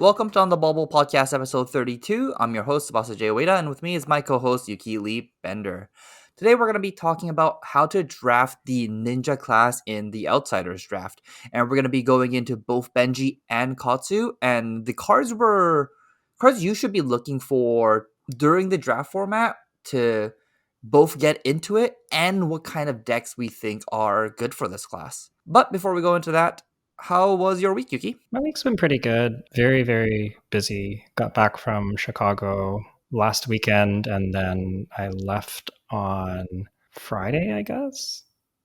Welcome to On the Bauble podcast episode 32. I'm your host, Sabasa J. Ueda, and with me is my co-host, Yuki Lee Bender. Today we're going to be talking about how to draft the ninja class in the Outsiders draft. And we're going to be going into both Benji and Katsu, and the cards you should be looking for during the draft format to both get into it and what kind of decks we think are good for this class. But before we go into that, how was your week, Yuki? My week's been pretty good. Very, very busy. Got back from Chicago last weekend, and then I left on Friday, I guess.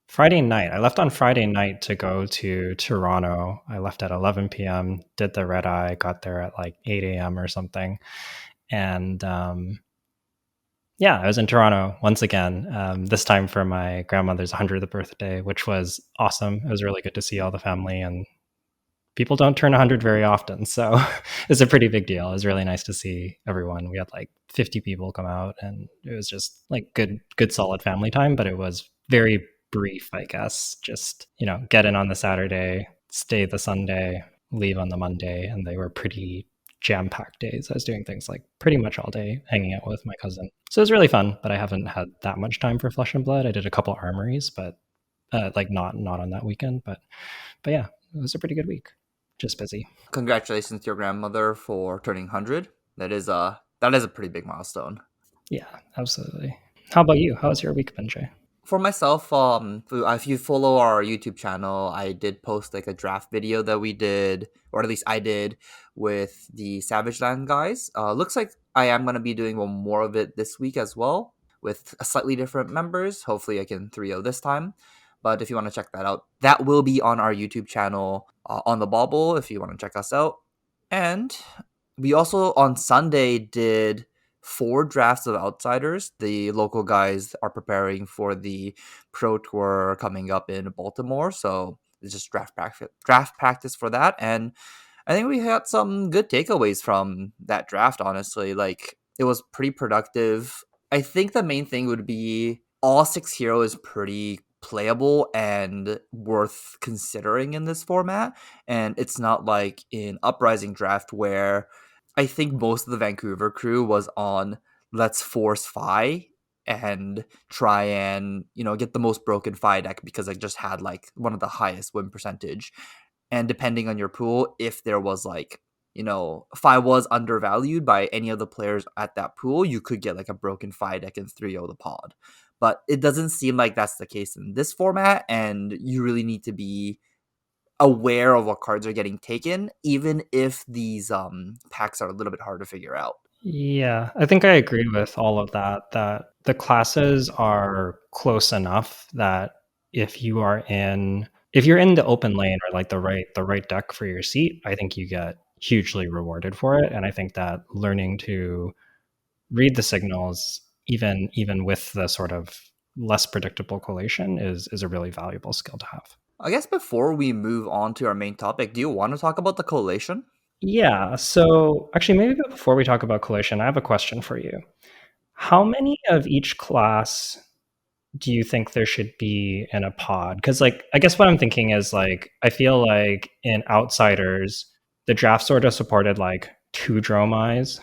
Friday night. I left on Friday night to go to Toronto. I left at 11 p.m., did the red eye, got there at like 8 a.m. or something. And yeah, I was in Toronto once again, this time for my grandmother's 100th birthday, which was awesome. It was really good to see all the family, and people don't turn 100 very often, so it's a pretty big deal. It was really nice to see everyone. We had like 50 people come out, and it was just like good solid family time, but it was very brief, I guess. Just, get in on the Saturday, stay the Sunday, leave on the Monday, and they were pretty jam-packed days. I was doing things like pretty much all day, hanging out with my cousin. So it was really fun, but I haven't had that much time for Flesh and Blood. I did a couple armories, but like not on that weekend, but yeah, it was a pretty good week. Just busy. Congratulations to your grandmother for turning 100. That is a pretty big milestone. Yeah, absolutely. How about you? How's your week been, Jay? For myself, if you follow our YouTube channel, I did post like a draft video that we did, or at least I did, with the Savage Land guys. Looks like I am going to be doing one more of it this week as well, with slightly different members. Hopefully I can 3-0 this time. But if you want to check that out, that will be on our YouTube channel, On the Bauble, if you want to check us out. And we also, on Sunday, did 4 drafts of Outsiders. The local guys are preparing for the Pro Tour coming up in Baltimore, so it's just draft practice for that. And I think we had some good takeaways from that draft, honestly. Like, it was pretty productive. I think the main thing would be all 6 heroes pretty playable and worth considering in this format. And it's not like in Uprising draft where I think most of the Vancouver crew was on let's force Fi and try and, get the most broken Fi deck because I just had like one of the highest win percentage. And depending on your pool, if there was like, Fi was undervalued by any of the players at that pool, you could get like a broken Fi deck and 3-0 the pod. But it doesn't seem like that's the case in this format, and you really need to be aware of what cards are getting taken, even if these packs are a little bit hard to figure out. Yeah, I think I agree with all of that, that the classes are close enough that if you're in the open lane or like the right deck for your seat, I think you get hugely rewarded for it. And I think that learning to read the signals, even with the sort of less predictable collation, is a really valuable skill to have. I guess before we move on to our main topic, do you want to talk about the collation? Yeah, so actually, maybe before we talk about collation, I have a question for you. How many of each class do you think there should be in a pod? Because, like, I guess what I'm thinking is, like, I feel like in Outsiders, the draft sort of supported like 2 Dromais,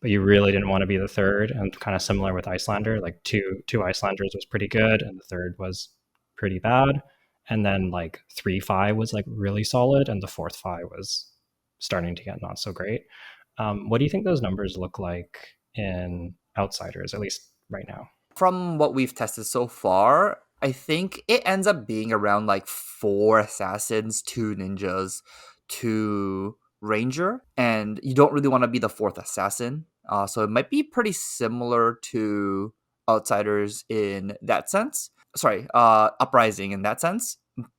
but you really didn't want to be the third, and kind of similar with Icelander, like two Icelanders was pretty good, and the third was pretty bad, and then like 3 Fi was like really solid, and the 4th Fi was starting to get not so great. What do you think those numbers look like in Outsiders, at least right now? From what we've tested so far, I think it ends up being around like 4 assassins, 2 ninjas, 2 ranger, and you don't really want to be the 4th assassin. So it might be pretty similar to Outsiders in that sense. Sorry, Uprising in that sense.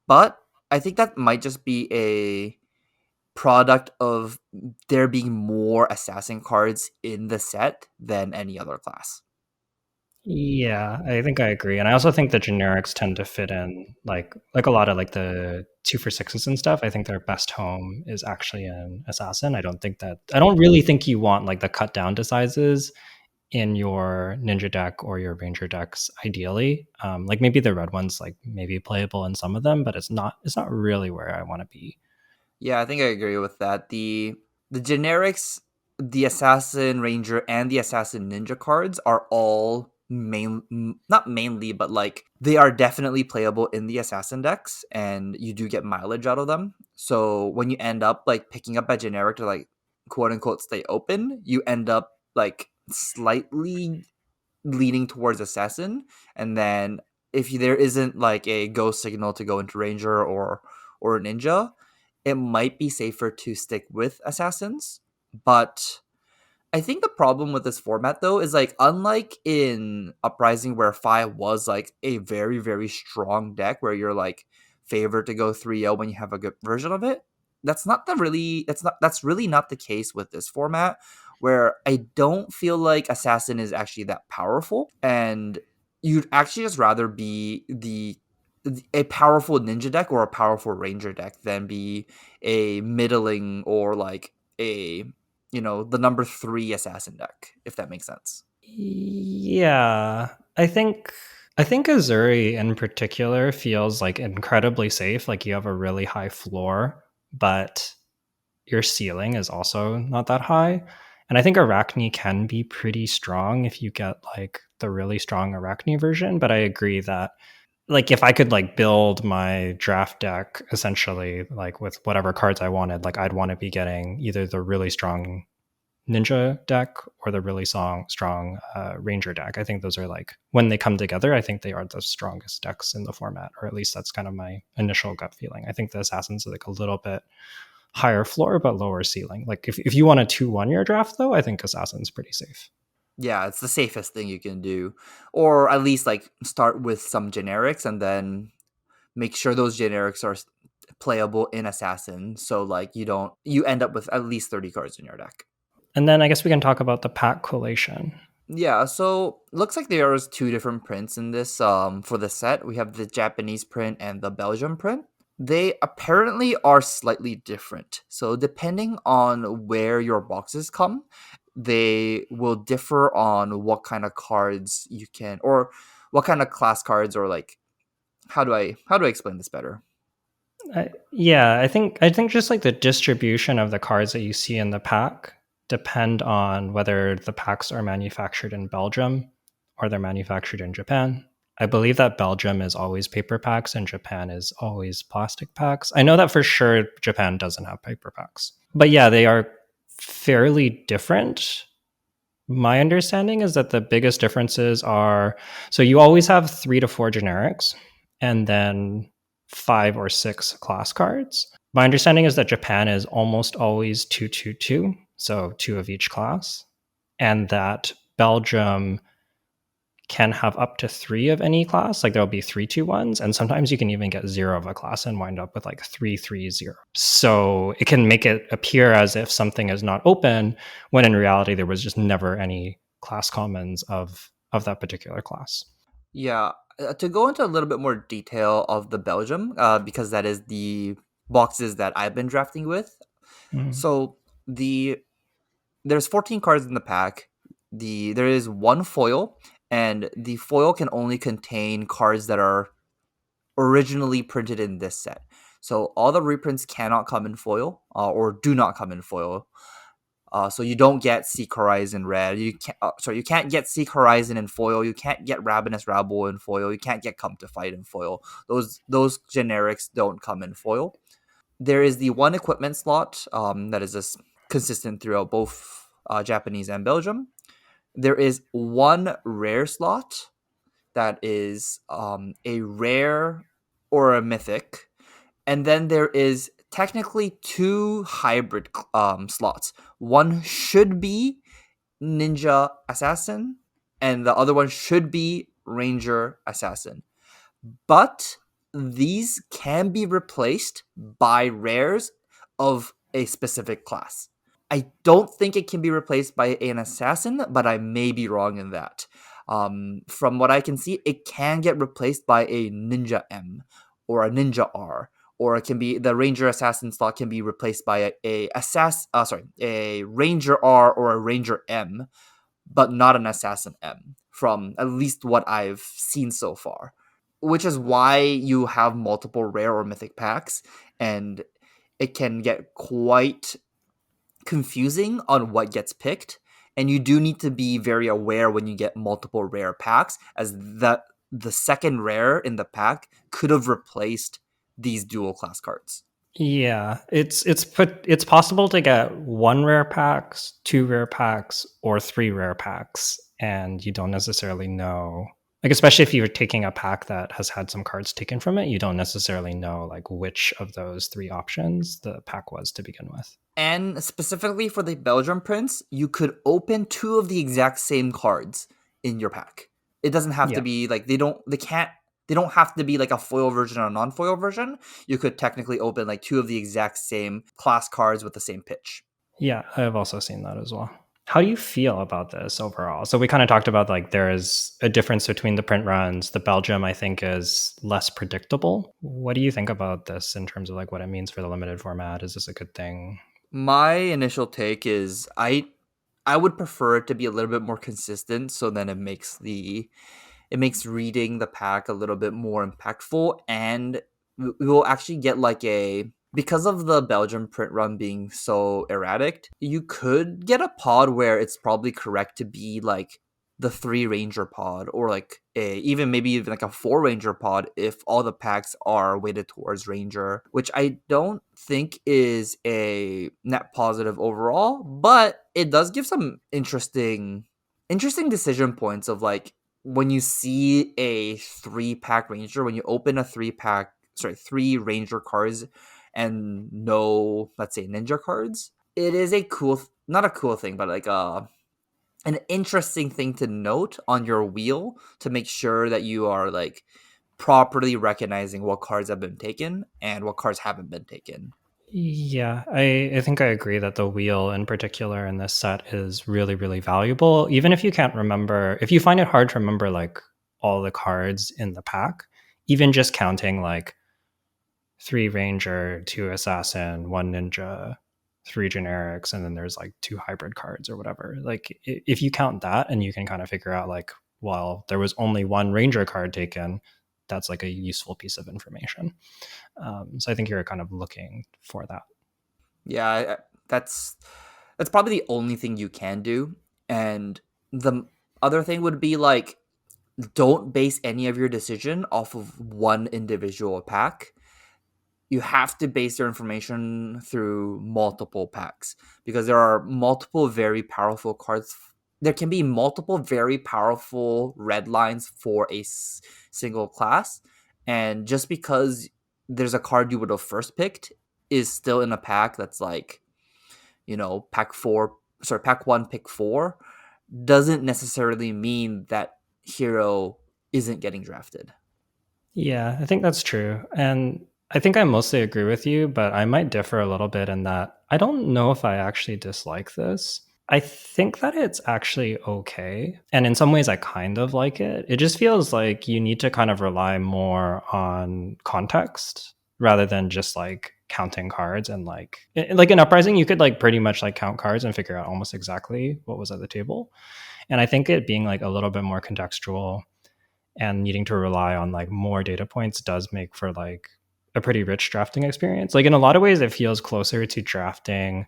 But I think that might just be a product of there being more assassin cards in the set than any other class. Yeah, I think I agree, and I also think the generics tend to fit in like a lot of like the 2 for 6s and stuff. I think their best home is actually an assassin. I don't really think you want like the cut down to sizes in your ninja deck or your ranger decks ideally. Like maybe the red ones like maybe playable in some of them, but it's not really where I want to be. Yeah, I think I agree with that. The generics, the assassin ranger and the assassin ninja cards are all not mainly, but like they are definitely playable in the assassin decks, and you do get mileage out of them. So when you end up like picking up a generic to like quote unquote stay open, you end up like slightly leaning towards assassin, and then if there isn't like a go signal to go into ranger or ninja, it might be safer to stick with assassins. But I think the problem with this format though is like unlike in Uprising where Fi was like a very very strong deck where you're like favored to go 3-0 when you have a good version of it. That's really not the case with this format where I don't feel like Assassin is actually that powerful, and you'd actually just rather be a powerful ninja deck or a powerful ranger deck than be a middling or like a the number 3 assassin deck, if that makes sense. Yeah, I think Azuri in particular feels like incredibly safe. Like you have a really high floor, but your ceiling is also not that high. And I think Arachne can be pretty strong if you get like the really strong Arachne version. But I agree that like if I could like build my draft deck essentially like with whatever cards I wanted, like I'd want to be getting either the really strong ninja deck or the really strong ranger deck. I think those are like when they come together, I think they are the strongest decks in the format, or at least that's kind of my initial gut feeling. I think the assassins are like a little bit higher floor but lower ceiling. Like if you want a 2-1 year draft though, I think assassin's pretty safe. Yeah, it's the safest thing you can do, or at least like start with some generics and then make sure those generics are playable in assassin, so like you end up with at least 30 cards in your deck. And then I guess we can talk about the pack collation. Yeah, so looks like there's two different prints in this for the set. We have the Japanese print and the Belgium print. They apparently are slightly different. So depending on where your boxes come, they will differ on what kind of cards you can, or what kind of class cards, or like how do I explain this better? Yeah, I think just like the distribution of the cards that you see in the pack depend on whether the packs are manufactured in Belgium or they're manufactured in Japan. I believe that Belgium is always paper packs and Japan is always plastic packs. I know that for sure Japan doesn't have paper packs. But yeah, they are fairly different. My understanding is that the biggest differences are so you always have 3 to 4 generics and then 5 or 6 class cards. My understanding is that Japan is almost always 2 2 2, so 2 of each class, and that Belgium can have up to 3 of any class. Like there'll be 3 2 1s, and sometimes you can even get 0 of a class and wind up with like 3 3 0. So it can make it appear as if something is not open when in reality there was just never any class commons of that particular class. Yeah, to go into a little bit more detail of the Belgium, because that is the boxes that I've been drafting with. Mhm. So there's 14 cards in the pack. There is one foil, and the foil can only contain cards that are originally printed in this set. So all the reprints cannot come in foil, or do not come in foil. So you don't get Seek Horizon Red. You can't get Seek Horizon in foil. You can't get Ravenous Rabble in foil. You can't get Come to Fight in foil. Those generics don't come in foil. There is the one equipment slot that is just consistent throughout both Japanese and Belgium. There is one rare slot that is a rare or a mythic, and then there is technically two hybrid slots. One should be ninja assassin, and the other one should be ranger assassin. But these can be replaced by rares of a specific class. I don't think it can be replaced by an assassin, but I may be wrong in that. From what I can see, it can get replaced by a ninja M or a ninja R, or it can be the ranger assassin slot can be replaced by a ranger R or a ranger M, but not an assassin M. From at least what I've seen so far, which is why you have multiple rare or mythic packs, and it can get quite confusing on what gets picked, and you do need to be very aware when you get multiple rare packs, as the second rare in the pack could have replaced these dual class cards. Yeah, it's possible to get one rare packs, two rare packs, or three rare packs, and you don't necessarily know. Like especially if you're taking a pack that has had some cards taken from it, you don't necessarily know like which of those three options the pack was to begin with. And specifically for the Belgium Prince, you could open two of the exact same cards in your pack. It doesn't have to Yeah. be like they don't have to be like a foil version or a non-foil version. You could technically open like two of the exact same class cards with the same pitch. Yeah, I've also seen that as well. How do you feel about this overall? So we kind of talked about like there is a difference between the print runs. The Belgium, I think, is less predictable. What do you think about this in terms of like what it means for the limited format? Is this a good thing? My initial take is I would prefer it to be a little bit more consistent, so then it makes reading the pack a little bit more impactful, and we will actually get like a because of the Belgium print run being so erratic, you could get a pod where it's probably correct to be like the three ranger pod, or like a even maybe even like a four ranger pod if all the packs are weighted towards ranger, which I don't think is a net positive overall, but it does give some interesting decision points of like when you see a three pack ranger, when you open a three ranger cards and no, let's say, ninja cards, it is a cool, not a cool thing, but like an interesting thing to note on your wheel to make sure that you are like properly recognizing what cards have been taken and what cards haven't been taken. Yeah, I think I agree that the wheel in particular in this set is really, really valuable. Even if you can't remember, if you find it hard to remember like all the cards in the pack, even just counting like three ranger, two assassin, one ninja, three generics, and then there's like two hybrid cards or whatever. Like if you count that and you can kind of figure out like, well, there was only one ranger card taken, that's like a useful piece of information. So I think you're kind of looking for that. Yeah, that's that's probably the only thing you can do. And the other thing would be like don't base any of your decision off of one individual pack. You have to base your information through multiple packs because there are multiple very powerful cards. There can be multiple very powerful red lines for a single class, and just because there's a card you would have first picked is still in a pack that's like, pack one, pick four, doesn't necessarily mean that hero isn't getting drafted. Yeah, I think that's true. And I think I mostly agree with you, but I might differ a little bit in that I don't know if I actually dislike this. I think that it's actually okay. And in some ways, I kind of like it. It just feels like you need to kind of rely more on context rather than just like counting cards and like in Uprising, you could like pretty much like count cards and figure out almost exactly what was at the table. And I think it being like a little bit more contextual and needing to rely on like more data points does make for like a pretty rich drafting experience. Like in a lot of ways, it feels closer to drafting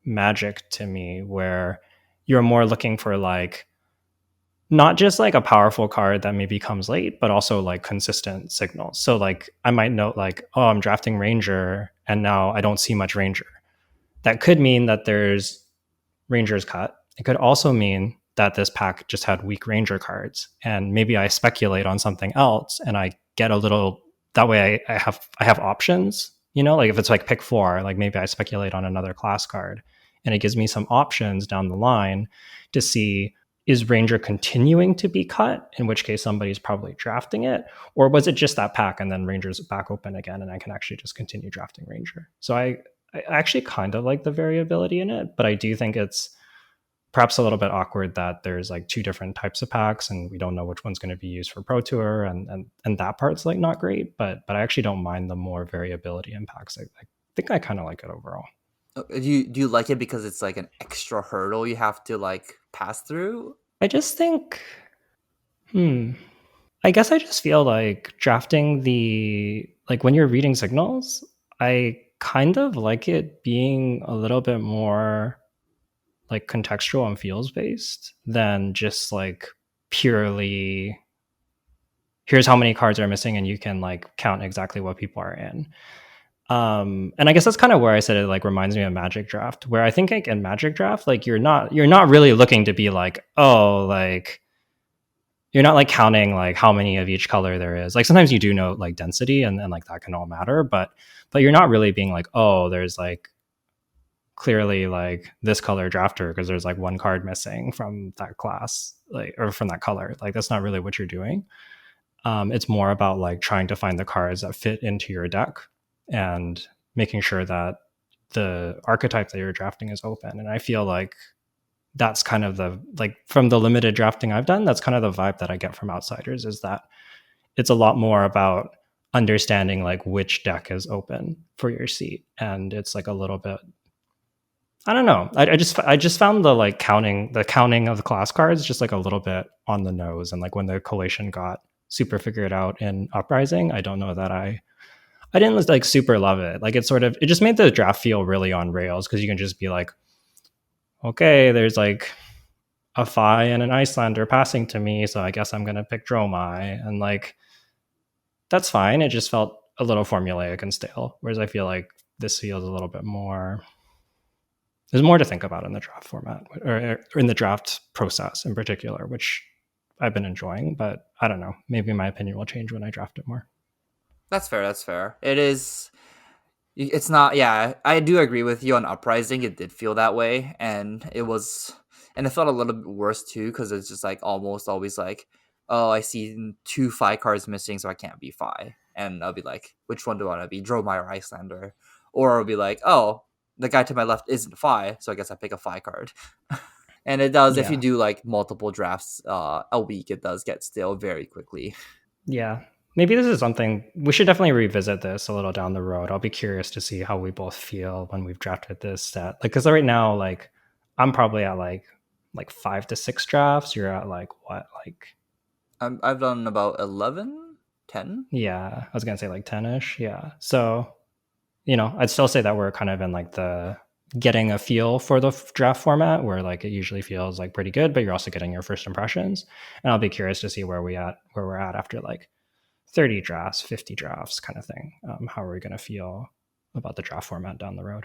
Magic to me, where you're more looking for like not just like a powerful card that maybe comes late, but also like consistent signals. So like I might note like, oh, I'm drafting Ranger and now I don't see much Ranger. That could mean that there's Ranger's cut. It could also mean that this pack just had weak Ranger cards, and maybe I speculate on something else, and I get a little. That way, I have options. You know, like if it's like pick four, like maybe I speculate on another class card, and it gives me some options down the line to see is Ranger continuing to be cut, in which case somebody's probably drafting it, or was it just that pack and then Ranger's back open again, and I can actually just continue drafting Ranger. So I actually kind of like the variability in it, but I do think it's perhaps a little bit awkward that there's like two different types of packs and we don't know which one's going to be used for Pro Tour, and that part's like not great, but I actually don't mind the more variability in packs. I think I kind of like it overall. Do you like it because it's like an extra hurdle you have to like pass through? I just think, hmm, I guess I just feel like drafting the like when you're reading signals, I kind of like it being a little bit more. like contextual and feels based than just like purely here's how many cards are missing and you can like count exactly what people are in. And I guess that's kind of where I said it like reminds me of Magic Draft, where I think like in Magic Draft, like you're not really looking to be like, oh, like you're not like counting like how many of each color there is. Like sometimes you do know like density and like that can all matter, but you're not really being like, oh, there's like clearly like this color drafter because there's like one card missing from that class, like or from that color. Like that's not really what you're doing. It's more about like trying to find the cards that fit into your deck and making sure that the archetype that you're drafting is open. And I feel like that's kind of the like from the limited drafting I've done, that's kind of the vibe that I get from outsiders is that it's a lot more about understanding like which deck is open for your seat. And it's like a little bit I don't know. I just found the counting of the class cards just like a little bit on the nose. And like when the collation got super figured out in Uprising, I don't know that I didn't like super love it. Like it just made the draft feel really on rails because you can just be like, okay, there's like a Fi and an Icelander passing to me, so I guess I'm gonna pick Dromai, and like that's fine. It just felt a little formulaic and stale. Whereas I feel like this feels a little bit more. There's more to think about in the draft format or in the draft process in particular, which I've been enjoying. But I don't know. Maybe my opinion will change when I draft it more. That's fair. That's fair. It is. It's not. Yeah, I do agree with you on Uprising. It did feel that way, and it was, and it felt a little bit worse too because it's just like almost always like, oh, I see two Fi cards missing, so I can't be Fi, and I'll be like, which one do I want to be, Dromai or Icelander? Or I'll be like, oh, the guy to my left isn't Fi, so I guess I pick a Fi card. And it does if you Yeah. do like multiple drafts a week, it does get stale very quickly. Yeah. Maybe this is something we should definitely revisit this a little down the road. I'll be curious to see how we both feel when we've drafted this set. Like, because right now, like, I'm probably at like 5 to 6 drafts. You're at like what? Like, I've done about 11, 10. yeah, I was gonna say like 10ish. Yeah. So, I'd still say that we're kind of in like the getting a feel for the draft format where like it usually feels like pretty good, but you're also getting your first impressions. And I'll be curious to see where we're at after like 30 drafts, 50 drafts kind of thing. How are we going to feel about the draft format down the road?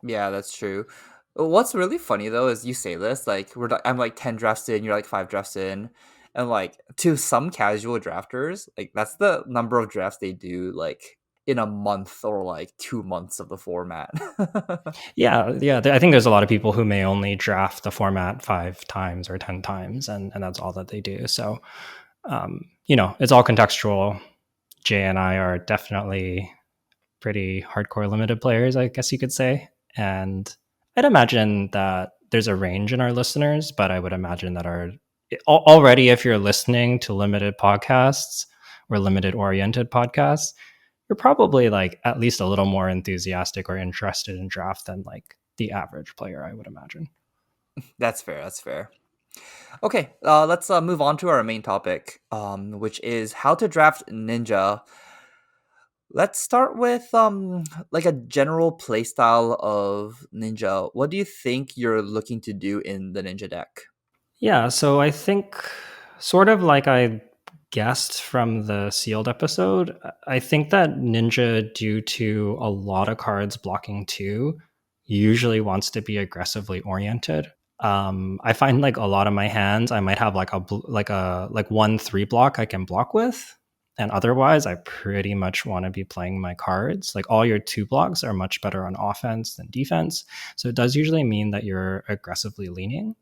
Yeah, that's true. What's really funny though is you say this like I'm like 10 drafts in, you're like 5 drafts in, and like to some casual drafters, like that's the number of drafts they do like in a month or like 2 months of the format. Yeah, yeah. I think there's a lot of people who may only draft the format 5 times or 10 times, and that's all that they do. So, it's all contextual. Jay and I are definitely pretty hardcore limited players, I guess you could say. And I'd imagine that there's a range in our listeners, but I would imagine that already, if you're listening to limited podcasts or limited oriented podcasts, you're probably like at least a little more enthusiastic or interested in draft than like the average player, I would imagine. That's fair. That's fair. Okay, let's move on to our main topic, which is how to draft Ninja. Let's start with like a general playstyle of Ninja. What do you think you're looking to do in the Ninja deck? Yeah, so I think sort of like I guessed from the sealed episode, I think that Ninja, due to a lot of cards blocking two, usually wants to be aggressively oriented. I find like a lot of my hands, I might have like like 1 3 block I can block with, and otherwise I pretty much want to be playing my cards. Like all your 2 blocks are much better on offense than defense, so it does usually mean that you're aggressively leaning.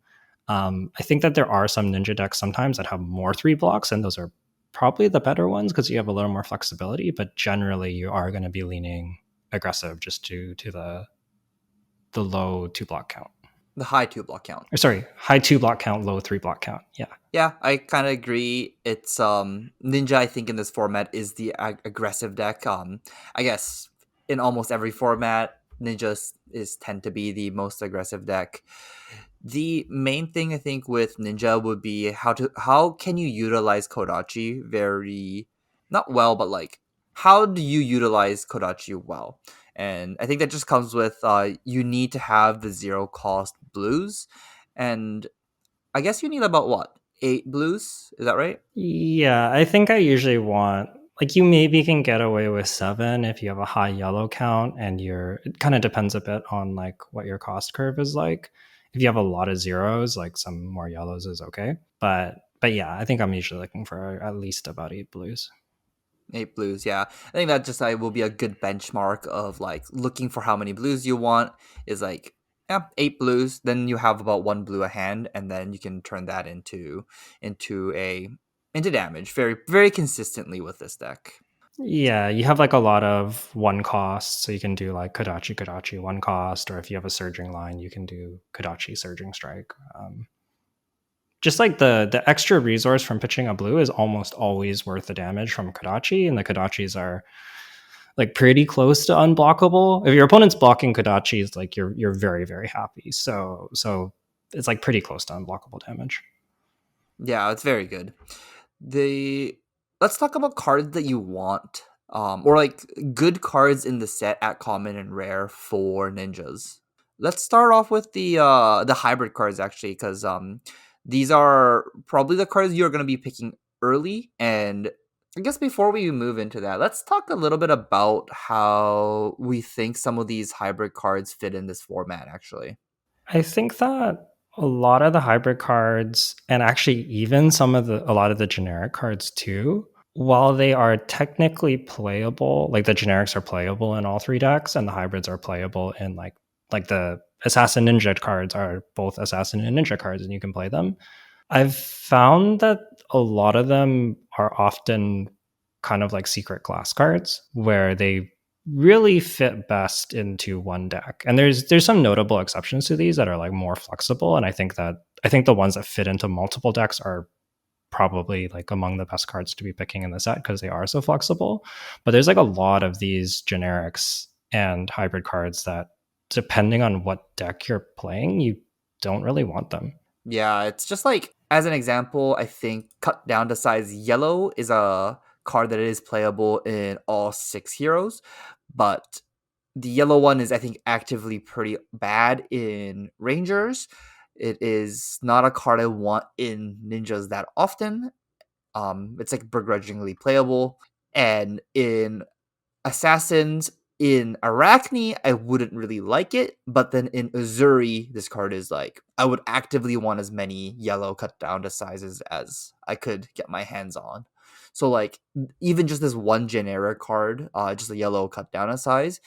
I think that there are some ninja decks sometimes that have more 3 blocks, and those are probably the better ones because you have a little more flexibility. But generally, you are going to be leaning aggressive just due to the low 2 block count. The high 2 block count. Or sorry, high 2 block count, low 3 block count. Yeah. Yeah, I kind of agree. It's Ninja. I think in this format is the aggressive deck. I guess in almost every format, Ninja is tend to be the most aggressive deck. The main thing I think with Ninja would be how can you utilize Kodachi very not well, but like how do you utilize Kodachi well? And I think that just comes with you need to have the zero cost blues, and I guess you need about what, 8 blues? Is that right? Yeah, I think I usually want like you maybe can get away with 7 if you have a high yellow count and you're it kind of depends a bit on like what your cost curve is like. If you have a lot of zeros, like some more yellows is okay. But yeah, I think I'm usually looking for at least about 8 blues. 8 blues, yeah. I think that just will be a good benchmark of like looking for how many blues you want is like, yeah, 8 blues. Then you have about 1 blue a hand, and then you can turn that into a into damage very very consistently with this deck. Yeah, you have like a lot of one cost, so you can do like Kodachi Kodachi one cost, or if you have a surging line, you can do Kodachi Surging Strike. Just like the extra resource from pitching a blue is almost always worth the damage from Kodachi, and the Kodachis are like pretty close to unblockable. If your opponent's blocking Kodachis, like you're very very happy. So it's like pretty close to unblockable damage. Yeah, it's very good. The Let's talk about cards that you want, or like good cards in the set at common and rare for ninjas. Let's start off with the hybrid cards actually, because these are probably the cards you're going to be picking early. And I guess before we move into that, let's talk a little bit about how we think some of these hybrid cards fit in this format. Actually, I think that a lot of the hybrid cards, and actually even a lot of the generic cards too, while they are technically playable, like the generics are playable in all 3 decks, and the hybrids are playable in like the assassin ninja cards are both assassin and ninja cards, and you can play them. I've found that a lot of them are often kind of like secret class cards where they really fit best into one deck. And there's some notable exceptions to these that are like more flexible. And I think the ones that fit into multiple decks are probably like among the best cards to be picking in the set because they are so flexible. But there's like a lot of these generics and hybrid cards that depending on what deck you're playing, you don't really want them. yeah, it's just like as an example, I think cut down to size yellow is a card that is playable in all 6 heroes, but the yellow one is, I think, actively pretty bad in Rangers. It is not a card I want in Ninjas that often. It's like begrudgingly playable, and in Assassins, in Arachne, I wouldn't really like it, but then in Uzuri, this card is like I would actively want as many yellow cut down to sizes as I could get my hands on. So like even just this one generic card, just a yellow cut down a size,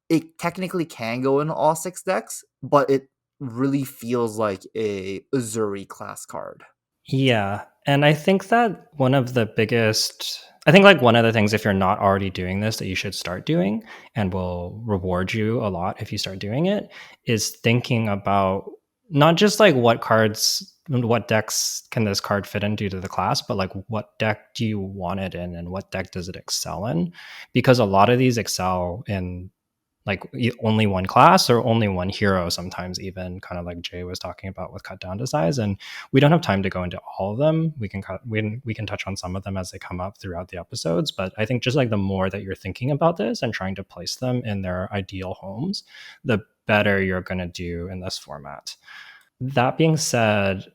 it technically can go in all 6 decks, but it really feels like a Uzuri class card. Yeah. And I think that I think like one of the things, if you're not already doing this, that you should start doing and will reward you a lot if you start doing it is thinking about not just like what decks can this card fit into to the class, but like what deck do you want it in and what deck does it excel in? Because a lot of these excel in like only one class or only one hero sometimes, even kind of like Jay was talking about with cut down to size. And we don't have time to go into all of them. We can touch on some of them as they come up throughout the episodes, but I think just like the more that you're thinking about this and trying to place them in their ideal homes, the better you're going to do in this format. That being said,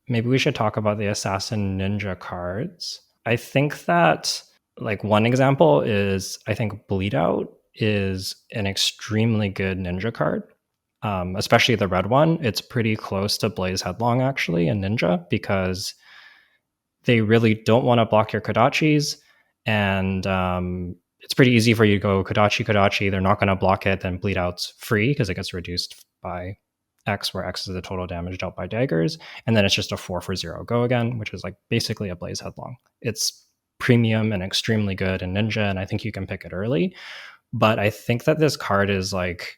maybe we should talk about the assassin ninja cards. I think that like one example is I think Bleed Out is an extremely good ninja card. Especially the red one. It's pretty close to Blaze Headlong actually in Ninja because they really don't want to block your Kodachis. And it's pretty easy for you to go Kodachi, Kodachi. They're not going to block it. Then Bleed Out's free because it gets reduced by X, where X is the total damage dealt by daggers. And then it's just a 4 for 0 go again, which is like basically a Blaze Headlong. It's premium and extremely good in Ninja. And I think you can pick it early. But I think that this card is like,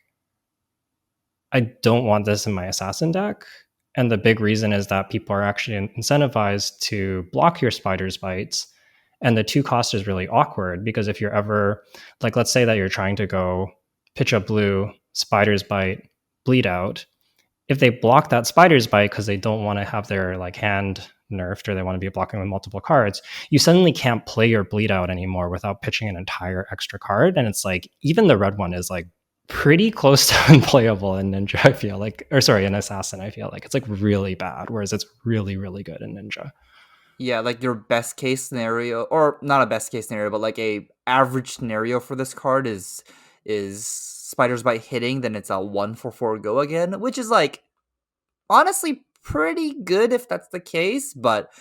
I don't want this in my assassin deck. And the big reason is that people are actually incentivized to block your spider's bites. And the 2 cost is really awkward because if you're ever, like, let's say that you're trying to go pitch a blue, spider's bite, Bleed Out. If they block that spider's bite because they don't want to have their like hand nerfed or they want to be blocking with multiple cards, you suddenly can't play your Bleed Out anymore without pitching an entire extra card. And it's like, even the red one is like pretty close to unplayable in Ninja, I feel like. Or sorry, in Assassin, I feel like. It's like really bad, whereas it's really, really good in Ninja. Yeah, like your best case scenario, or not a best case scenario, but like a average scenario for this card is spiders bite hitting, then it's a 1 for 4 go again, which is like honestly pretty good if that's the case, but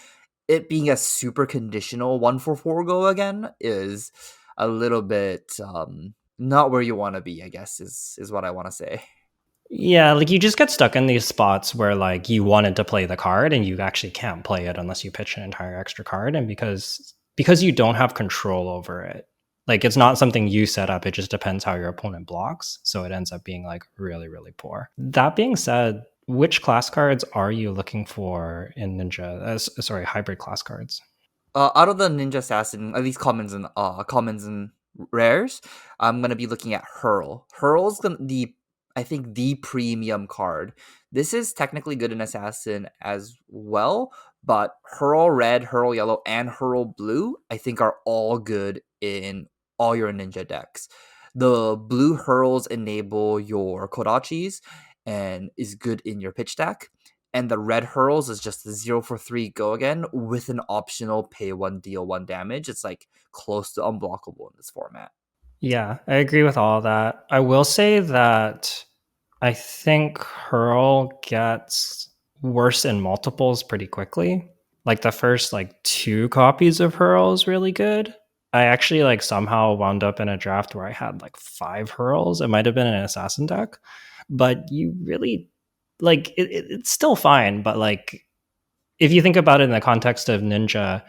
it being a super conditional 1 for 4 go again is a little bit not where you want to be, I guess is what I want to say. Yeah, like you just get stuck in these spots where like you wanted to play the card and you actually can't play it unless you pitch an entire extra card, and because you don't have control over it. Like it's not something you set up, it just depends how your opponent blocks, so it ends up being like really really poor. That being said, which class cards are you looking for in Ninja? Sorry, hybrid class cards. Out of the Ninja Assassin, at least commons and rares, I'm gonna be looking at Hurl. Hurl's the I think the premium card. This is technically good in Assassin as well, but Hurl Red, Hurl Yellow, and Hurl Blue I think are all good in all your Ninja decks. The blue Hurls enable your Kodachis and is good in your pitch deck, and the red hurls is just the 0 for 3 go again with an optional pay one deal one damage. It's like close to unblockable in this format. Yeah, I agree with all of that. I will say that I think Hurl gets worse in multiples pretty quickly. Like the first like two copies of Hurl is really good. I actually like somehow wound up in a draft where I had like five Hurls. It might have been an assassin deck, but you really like it's still fine. But like if you think about it in the context of Ninja,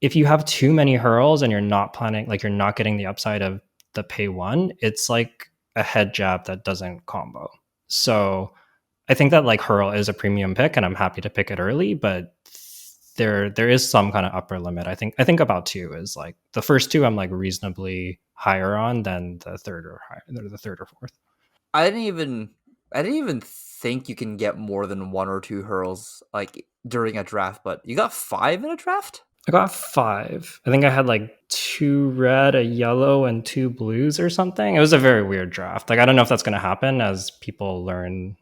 if you have too many hurls and you're not planning, like you're not getting the upside of the pay one, it's like a head jab that doesn't combo. So I think that like hurl is a premium pick, and I'm happy to pick it early, but there is some kind of upper limit. I think about two is like the first two I'm like reasonably higher on than the third or higher, the third or fourth. I didn't even I didn't even think you can get more than 1 or 2 hurls like during a draft, but you got 5 in a draft? I got five. I think I had like two red, a yellow, and two blues or something. It was a very weird draft. Like I don't know if that's going to happen as people learn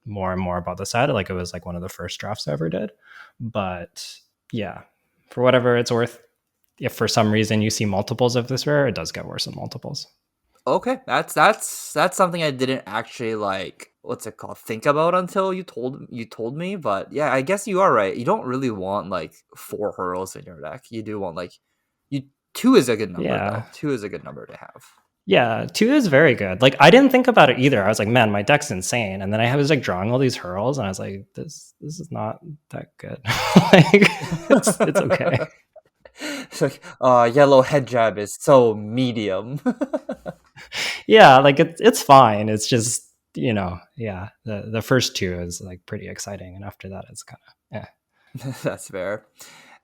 more and more about the set. Like it was like one of the first drafts I ever did. But yeah, for whatever it's worth, if for some reason you see multiples of this rare, it does get worse in multiples. Okay, that's something I didn't actually like. What's it called? Think about until you told me. But yeah, I guess you are right. You don't really want like 4 hurls in your deck. You do want like you two is a good number Yeah. though. Two is a good number to have. Yeah, two is very good. Like I didn't think about it either. I was like, man, my deck's insane. And then I was like drawing all these hurls, and I was like, this is not that good. Like it's okay. It's like yellow head jab is so medium. Yeah, like it's fine. It's just yeah. The first two is like pretty exciting, and after that, it's kind of yeah. That's fair.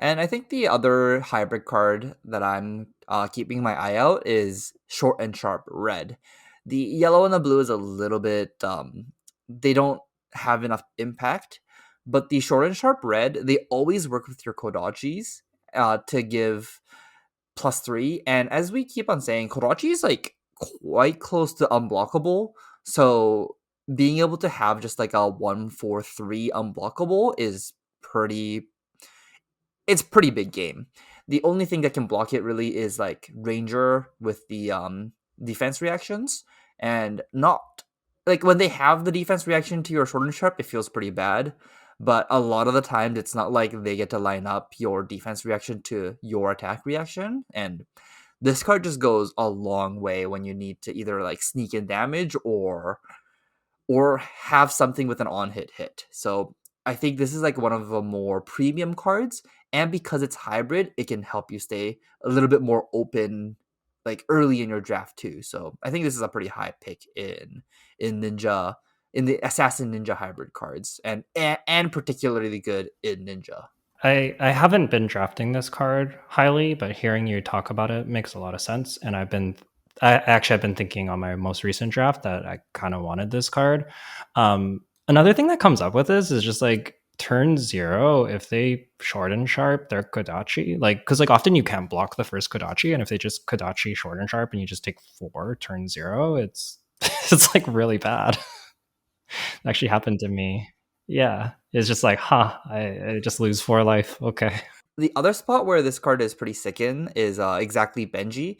And I think the other hybrid card that I'm keeping my eye out is Short and Sharp Red. The yellow and the blue is a little bit, they don't have enough impact, but the Short and Sharp Red, they always work with your Kodachis to give +3. And as we keep on saying, Kodachi is like quite close to unblockable. So being able to have just like a 1 for 3 unblockable is pretty it's pretty big game. The only thing that can block it really is like Ranger with the defense reactions, and not like when they have the defense reaction to your short and sharp, it feels pretty bad. But a lot of the times, it's not like they get to line up your defense reaction to your attack reaction, and this card just goes a long way when you need to either like sneak in damage or have something with an on hit. So I think this is like one of the more premium cards, and because it's hybrid, it can help you stay a little bit more open like early in your draft too. So I think this is a pretty high pick in Ninja in the Assassin Ninja hybrid cards, and particularly good in Ninja. I haven't been drafting this card highly, but hearing you talk about it makes a lot of sense. And I've been thinking on my most recent draft that I kind of wanted this card. Another thing that comes up with this is just like turn zero, if they short and sharp their Kodachi, like because like often you can't block the first Kodachi, and if they just Kodachi short and sharp and you just take four turn zero, It's like really bad. It actually happened to me. Yeah, it's just like, huh, I just lose 4 life. Okay. The other spot where this card is pretty sick in is exactly Benji.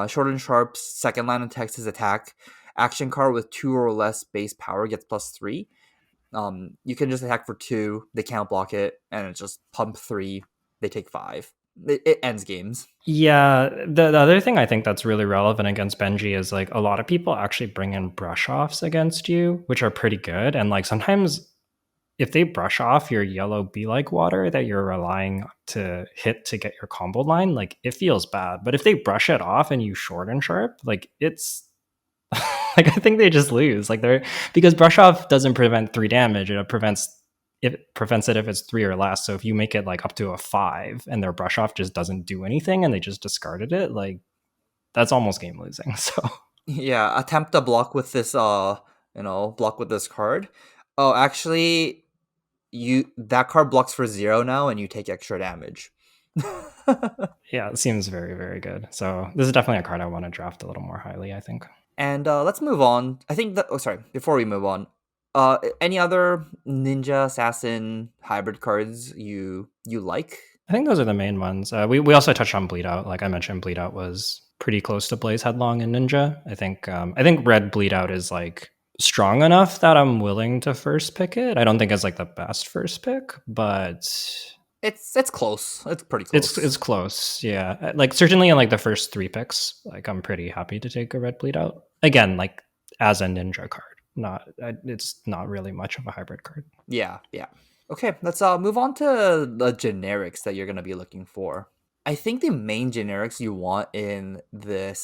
Short and Sharp's second line of text is attack. Action card with 2 or less base power gets +3. You can just attack for 2, they can't block it, and it's just pump 3, they take 5. It ends games. Yeah, the other thing I think that's really relevant against Benji is like a lot of people actually bring in brush offs against you, which are pretty good. And like sometimes if they brush off your yellow be like water that you're relying to hit to get your combo line, like it feels bad. But if they brush it off and you short and sharp, like it's like I think they just lose. Like they're because brush off doesn't prevent 3 damage, it prevents it if it's 3 or less. So if you make it like up to a 5 and their brush off just doesn't do anything and they just discarded it, like that's almost game losing. So Yeah, attempt to block with this block with this card. Oh, actually, you that card blocks for 0 now and you take extra damage. yeah, it seems very, very good. So this is definitely a card I want to draft a little more highly, I think. And let's move on. I think that. Oh, sorry. Before we move on, any other ninja assassin hybrid cards you like? I think those are the main ones. We also touched on Bleed Out. Like I mentioned, Bleed Out was pretty close to Blaze Headlong and Ninja. I think Red Bleed Out is like strong enough that I'm willing to first pick it. I don't think it's like the best first pick, but It's close. It's pretty close. it's close. Yeah, like certainly in like the first 3 picks, like I'm pretty happy to take a Red Bleed Out again, like as a Ninja card. Not it's not really much of a hybrid card. Yeah, yeah. Okay, let's move on to the generics that you're gonna be looking for. I think the main generics you want in the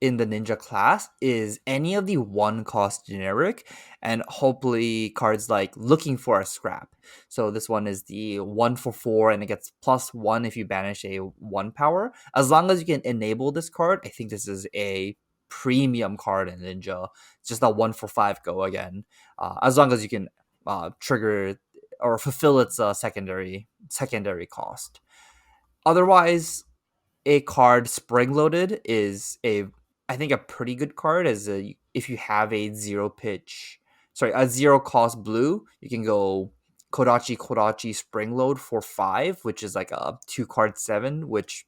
ninja class is any of the 1 cost generic, and hopefully cards like looking for a scrap. So this one is the 1 for 4 and it gets +1 if you banish a 1 power. As long as you can enable this card, I think this is a premium card in ninja. It's just a 1 for 5 go again. As long as you can trigger or fulfill its secondary cost. Otherwise, a card spring loaded is a I think a pretty good card as a if you have a 0 cost blue, you can go Kodachi spring load for 5, which is like a 2 card 7, which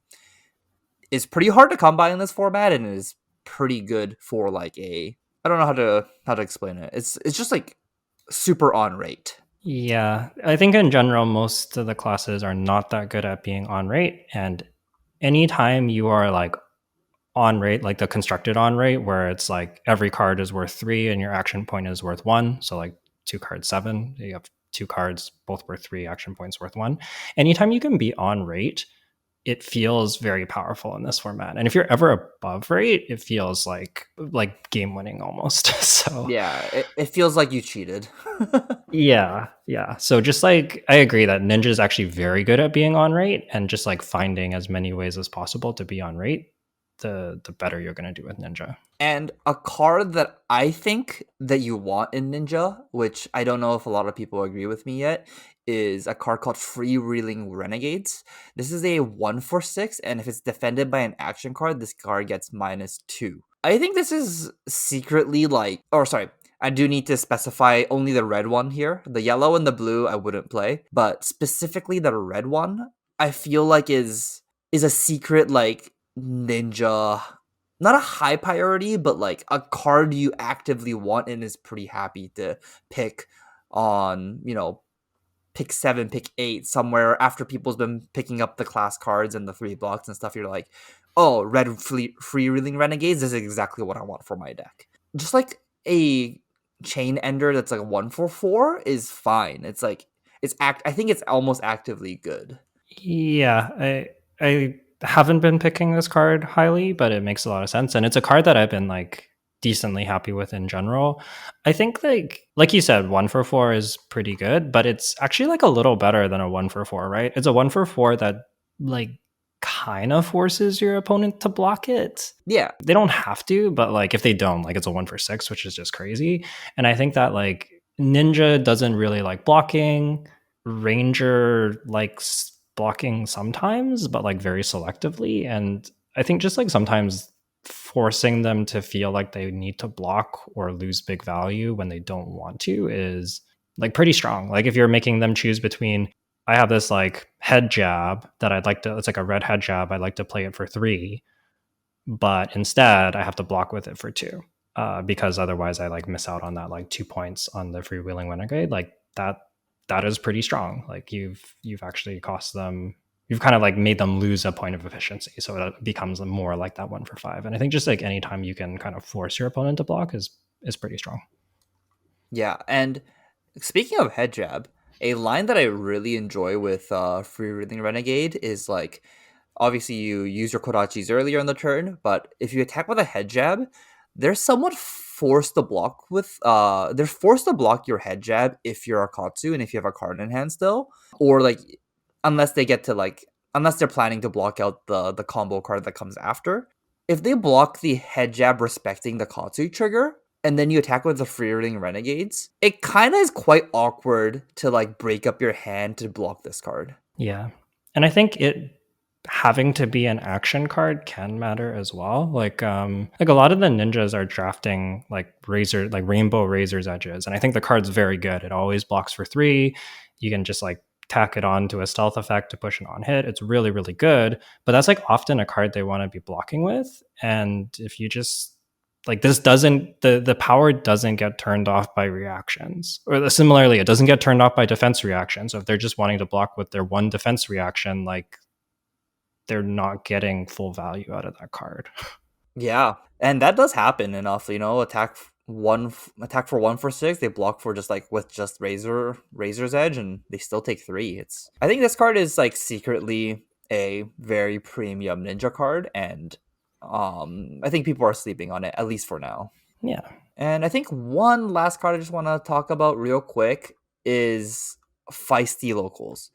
is pretty hard to come by in this format and is pretty good for like a I don't know how to explain it. It's just like super on rate. Yeah, I think in general, most of the classes are not that good at being on rate. And anytime you are like on rate, like the constructed on rate, where it's like every card is worth 3 and your action point is worth 1. So like 2 card 7, you have 2 cards, both worth 3, action points worth 1. Anytime you can be on rate, it feels very powerful in this format. And if you're ever above rate, it feels like game winning almost. So Yeah, it feels like you cheated. yeah. So just like I agree that Ninja is actually very good at being on rate and just like finding as many ways as possible to be on rate, the better you're gonna do with Ninja. And a card that I think that you want in Ninja, which I don't know if a lot of people agree with me yet, is a card called Freewheeling Renegades. This is a 1 for 6, and if it's defended by an action card, this card gets -2. I think this is secretly like, or sorry, I do need to specify only the red one here. The yellow and the blue I wouldn't play, but specifically the red one, I feel like is a secret like ninja, not a high priority, but like a card you actively want and is pretty happy to pick on, pick 7, pick 8, somewhere after people's been picking up the class cards and the 3 blocks and stuff. You're like, oh, freewheeling renegades is exactly what I want for my deck. Just like a chain ender that's like a 1 for 4 is fine. It's like I think it's almost actively good. Yeah, I haven't been picking this card highly, but it makes a lot of sense, and it's a card that I've been like decently happy with in general. I think like you said, 1 for 4 is pretty good, but it's actually like a little better than a 1 for 4, right? It's a 1 for 4 that like kind of forces your opponent to block it. Yeah. They don't have to, but like if they don't, like it's a 1 for 6, which is just crazy. And I think that like Ninja doesn't really like blocking. Ranger likes blocking sometimes, but like very selectively. And I think just like sometimes forcing them to feel like they need to block or lose big value when they don't want to is like pretty strong. Like if you're making them choose between, I have this like head jab that I'd like to, it's like a red head jab, I'd like to play it for 3, but instead I have to block with it for 2, because otherwise I like miss out on that like 2 points on the freewheeling renegade. Like that is pretty strong. Like you've actually cost them, you've kind of like made them lose a point of efficiency, so it becomes more like that 1 for 5. And I think just like anytime you can kind of force your opponent to block is pretty strong. Yeah, and speaking of head jab, a line that I really enjoy with Freewheeling Renegade is like, obviously you use your Kodachis earlier in the turn, but if you attack with a head jab, they're somewhat forced to block with they're forced to block your head jab if you're a Katsu and if you have a card in hand still. Or like unless they get to like unless they're planning to block out the combo card that comes after. If they block the head jab respecting the Katsu trigger, and then you attack with the freeing renegades, it kind of is quite awkward to like break up your hand to block this card. Yeah. And I think it having to be an action card can matter as well. Like a lot of the ninjas are drafting like rainbow razor's edges. And I think the card's very good. It always blocks for 3. You can just like tack it on to a stealth effect to push an on hit. It's really, really good. But that's like often a card they want to be blocking with. And if you just like this doesn't the power doesn't get turned off by reactions, or similarly it doesn't get turned off by defense reactions. So if they're just wanting to block with their one defense reaction, like they're not getting full value out of that card. Yeah, and that does happen enough. Attack for 1 for 6. They block for just like with just razor's edge, and they still take 3. I think this card is like secretly a very premium ninja card, and I think people are sleeping on it, at least for now. Yeah. And I think one last card I just want to talk about real quick is Feisty Locals.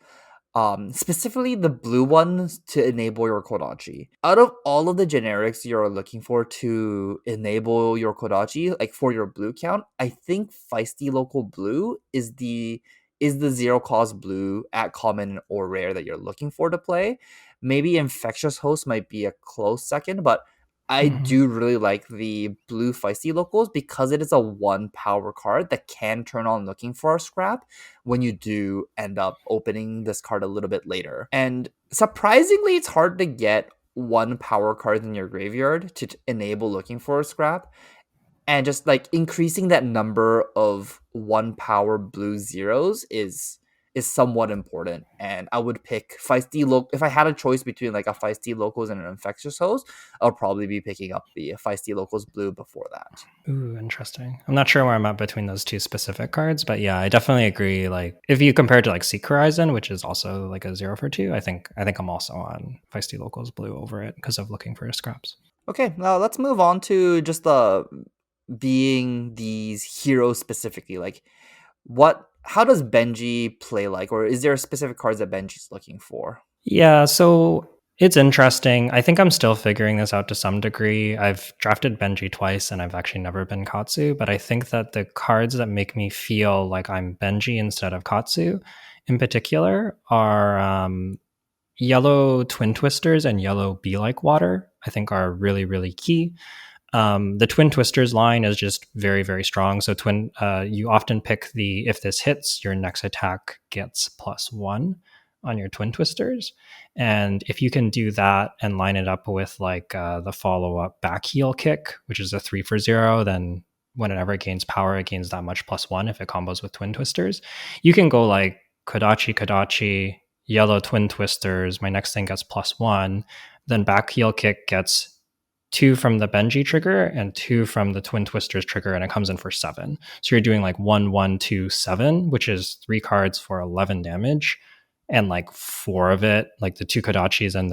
Specifically the blue ones to enable your Kodachi. Out of all of the generics you're looking for to enable your Kodachi, like for your blue count, I think Feisty Local Blue is the 0 cost blue at common or rare that you're looking for to play. Maybe Infectious Host might be a close second, but I do really like the blue Feisty Locals because it is a 1 power card that can turn on looking for a scrap when you do end up opening this card a little bit later. And surprisingly, it's hard to get 1 power card in your graveyard to enable looking for a scrap. And just like increasing that number of 1 power blue zeros is somewhat important. And I would pick Feisty Local. If I had a choice between like a Feisty Locals and an Infectious Host, I'll probably be picking up the Feisty Locals blue before that. Ooh, interesting. I'm not sure where I'm at between those two specific cards, but yeah, I definitely agree. Like if you compare it to like Seek Horizon, which is also like a 0 for 2, I think I'm also on Feisty Locals blue over it because of looking for scraps. Okay, now let's move on to just being these heroes specifically. Like how does Benji play like, or is there specific cards that Benji's looking for? Yeah, so it's interesting. I think I'm still figuring this out to some degree. I've drafted Benji twice and I've actually never been Katsu, but I think that the cards that make me feel like I'm Benji instead of Katsu in particular are yellow Twin Twisters and yellow Be Like Water, I think are really, really key. The Twin Twisters line is just very, very strong. So you often pick the, if this hits, your next attack gets +1 on your Twin Twisters. And if you can do that and line it up with like the follow-up back heel kick, which is a 3 for 0, then whenever it gains power, it gains that much +1 if it combos with Twin Twisters. You can go like Kodachi, yellow Twin Twisters, my next thing gets +1, then back heel kick gets 2 from the Benji trigger and 2 from the Twin Twisters trigger, and it comes in for 7. So you're doing like 1, 1, 2, 7, which is 3 cards for 11 damage, and like 4 of it, like the 2 Kodachis and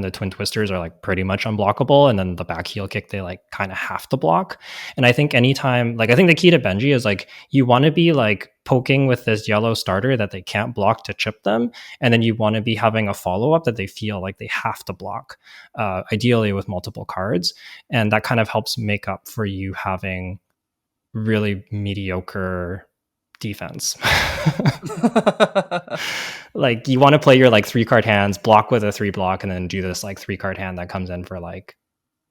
the Twin Twisters are like pretty much unblockable, and then the back heel kick they like kind of have to block. And I think anytime, like I think the key to Benji is like you want to be like poking with this yellow starter that they can't block to chip them, and then you want to be having a follow-up that they feel like they have to block, ideally with multiple cards, and that kind of helps make up for you having really mediocre defense. Like you want to play your like 3 card hands, block with a 3 block, and then do this like 3 card hand that comes in for like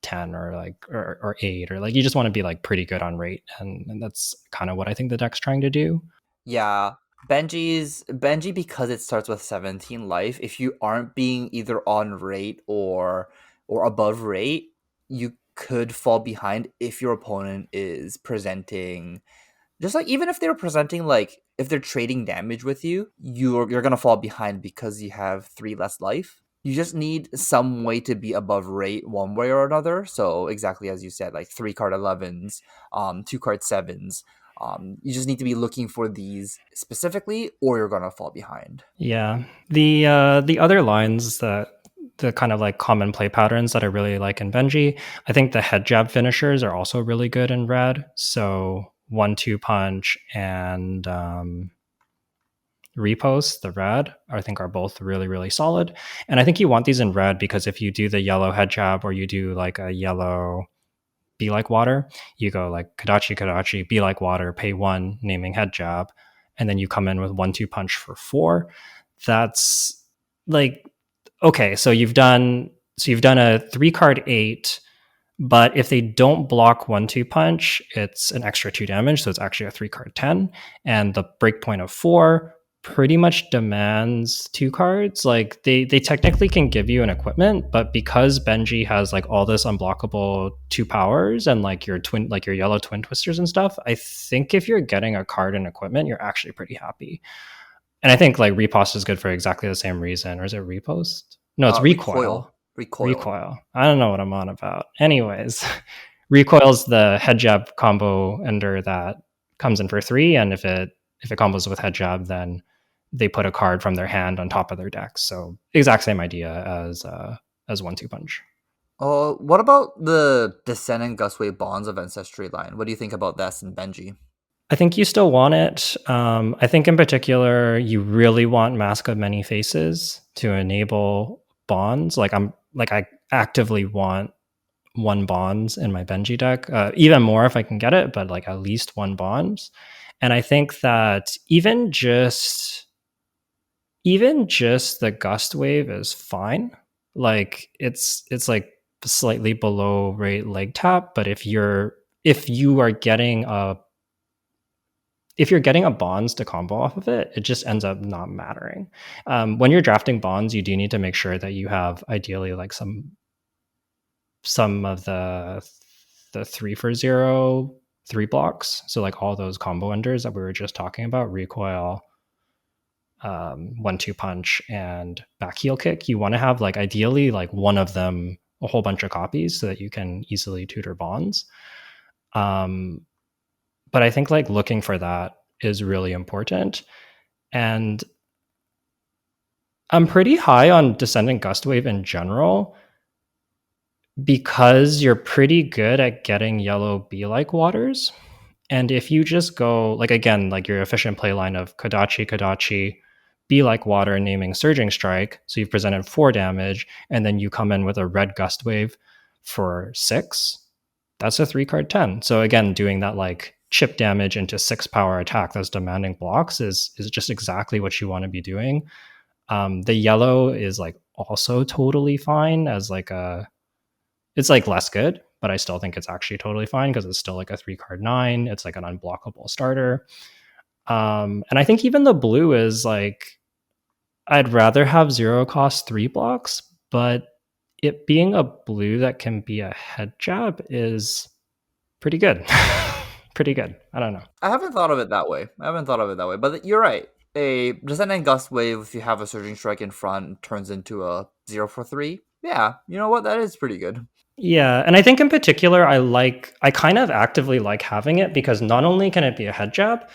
10 or or 8, or like you just want to be like pretty good on rate, and that's kind of what I think the deck's trying to do. Yeah. Benji, because it starts with 17 life, if you aren't being either on rate or above rate, you could fall behind if your opponent is presenting, just like, even if they're presenting, like, if they're trading damage with you, you're gonna fall behind because you have 3 less life. You just need some way to be above rate one way or another. So exactly as you said, like 3 card 11s, 2 card 7s. You just need to be looking for these specifically, or you're gonna fall behind. Yeah. The other lines that the kind of like common play patterns that I really like in Benji, I think the head jab finishers are also really good in red. So 1-2 punch and repost, the red, I think are both really, really solid. And I think you want these in red because if you do the yellow head jab or you do like a yellow be like water, you go like Kadachi Kadachi, be like water, pay 1, naming head jab, and then you come in with 1-2 punch for 4. That's like, okay, so you've done a 3 card 8, but if they don't block 1-2 punch, it's an extra 2 damage, so it's actually a 3 card 10, and the breakpoint of 4 pretty much demands 2 cards. Like they technically can give you an equipment, but because Benji has like all this unblockable 2 powers and like your yellow twin twisters and stuff, I think if you're getting a card and equipment, you're actually pretty happy. And I think like repost is good for exactly the same reason. Or is it repost? No, it's recoil. Recoil. Recoil. I don't know what I'm on about. Anyways, recoil's the head jab combo ender that comes in for 3, and if it combos with head jab, then they put a card from their hand on top of their deck. So exact same idea as 1-2 punch. What about the Descendant Gustwave Bonds of Ancestry line? What do you think about this in Benji? I think you still want it. I think in particular, you really want Mask of Many Faces to enable bonds. I actively want 1 bonds in my Benji deck, even more if I can get it, but like at least 1 bonds. And I think that even just the gust wave is fine. Like it's like slightly below rate leg tap, but if you're getting a bonds to combo off of it, it just ends up not mattering. When you're drafting bonds, you do need to make sure that you have ideally like some of the 3 for 0 3 blocks. So like all those combo enders that we were just talking about, recoil, 1-2 punch, and back heel kick. You want to have like ideally like one of them a whole bunch of copies so that you can easily tutor bonds. But I think like looking for that is really important. And I'm pretty high on Descendant Gustwave in general because you're pretty good at getting yellow Be Like Waters. And if you just go, like, again, like your efficient play line of Kadachi, Kadachi, Be Like Water, naming Surging Strike, so you've presented 4 damage, and then you come in with a red Gust Wave for 6, that's a 3 card 10. So again, doing that like chip damage into 6 power attack that's demanding blocks is just exactly what you want to be doing. The yellow is like also totally fine as like it's like less good, but I still think it's actually totally fine because it's still like a 3 card 9. It's like an unblockable starter. And I think even the blue is like, I'd rather have 0 cost 3 blocks, but it being a blue that can be a head jab is pretty good. Pretty good. I don't know. I haven't thought of it that way. But you're right. A Descendant Gust Wave, if you have a Surging Strike in front, turns into a 0 for 3. Yeah, you know what? That is pretty good. Yeah, and I think in particular, I kind of actively like having it because not only can it be a head jab,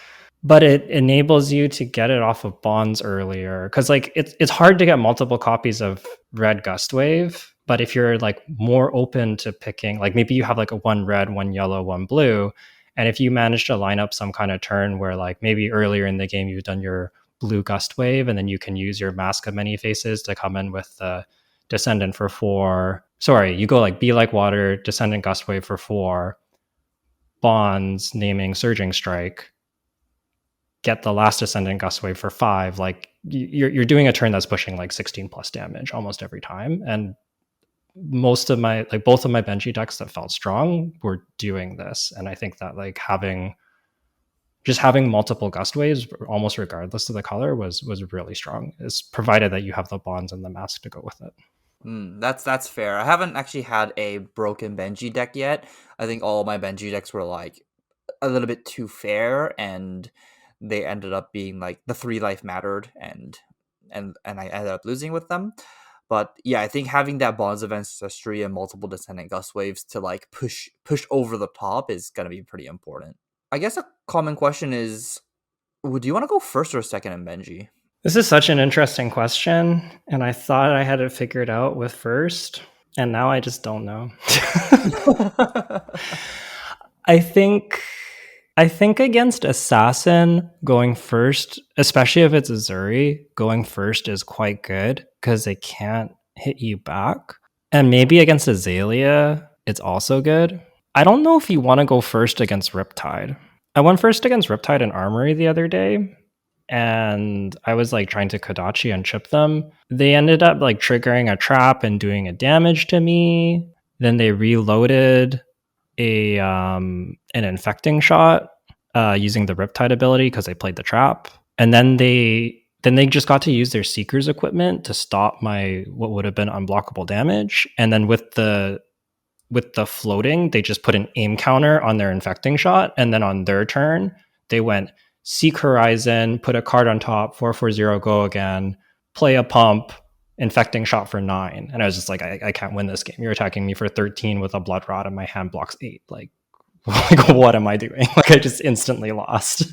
but it enables you to get it off of bonds earlier. Because like it's hard to get multiple copies of red gust wave, but if you're like more open to picking, like maybe you have like a 1 red, 1 yellow, 1 blue, and if you manage to line up some kind of turn where like maybe earlier in the game you've done your blue gust wave, and then you can use your Mask of Many Faces to come in with the Descendant for 4. Sorry, you go like Be Like Water, Descendant Gust Wave for 4, bonds, naming Surging Strike, get the last Descendant Gust Wave for 5. Like you're doing a turn that's pushing like 16 plus damage almost every time, and most of my like both of my Benji decks that felt strong were doing this. And I think that like having multiple gust waves almost regardless of the color was really strong. It's provided that you have the bonds and the mask to go with it. That's fair. I haven't actually had a broken Benji deck yet. I think all my Benji decks were like a little bit too fair, and they ended up being like the 3 life mattered, and I ended up losing with them. But yeah, I think having that Bonds of Ancestry and multiple Descendant Gust Waves to like push over the top is gonna be pretty important. I guess a common question is, would you want to go first or second in Benji? This is such an interesting question, and I thought I had it figured out with first, and now I just don't know. I think I think against Assassin, going first, especially if it's Azuri, going first is quite good because they can't hit you back. And maybe against Azalea, it's also good. I don't know if you want to go first against Riptide. I went first against Riptide and Armory the other day, and I was like trying to Kodachi and chip them. They ended up like triggering a trap and doing a damage to me. Then they reloaded an infecting shot using the Riptide ability because they played the trap, and then they just got to use their Seeker's equipment to stop my what would have been unblockable damage. And then with the floating, they just put an aim counter on their infecting shot, and then on their turn, they went Seek Horizon, put a card on top, 440, go again, play a pump, infecting shot for 9. And I was just like, I can't win this game. You're attacking me for 13 with a blood rod, and my hand blocks 8. Like, what am I doing? Like, I just instantly lost.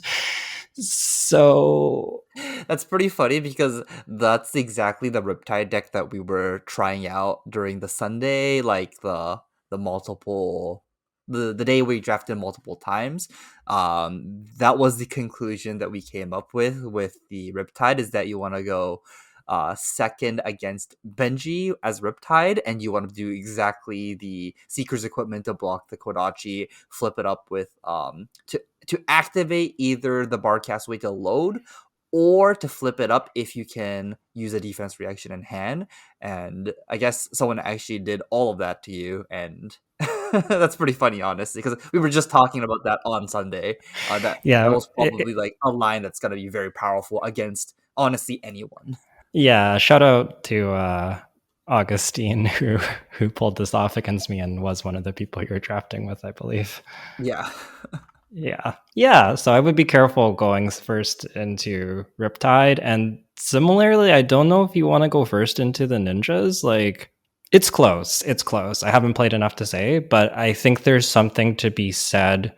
So That's pretty funny because that's exactly the Riptide deck that we were trying out during the Sunday, like the multiple the day we drafted multiple times. That was the conclusion that we came up with the Riptide, is that you want to go second against Benji as Riptide, and you want to do exactly the Seeker's equipment to block the Kodachi, flip it up with to activate either the Bar Castaway to load, or to flip it up if you can use a defense reaction in hand. And I guess someone actually did all of that to you, and that's pretty funny, honestly, because we were just talking about that on Sunday. That yeah, was probably like a line that's gonna be very powerful against honestly anyone. yeah. Shout out to Augustine who pulled this off against me and was one of the people you're drafting with, I believe. Yeah. Yeah. So I would be careful going first into Riptide. And similarly, I don't know if you want to go first into the ninjas. Like, it's close. It's close. I haven't played enough to say, but I think there's something to be said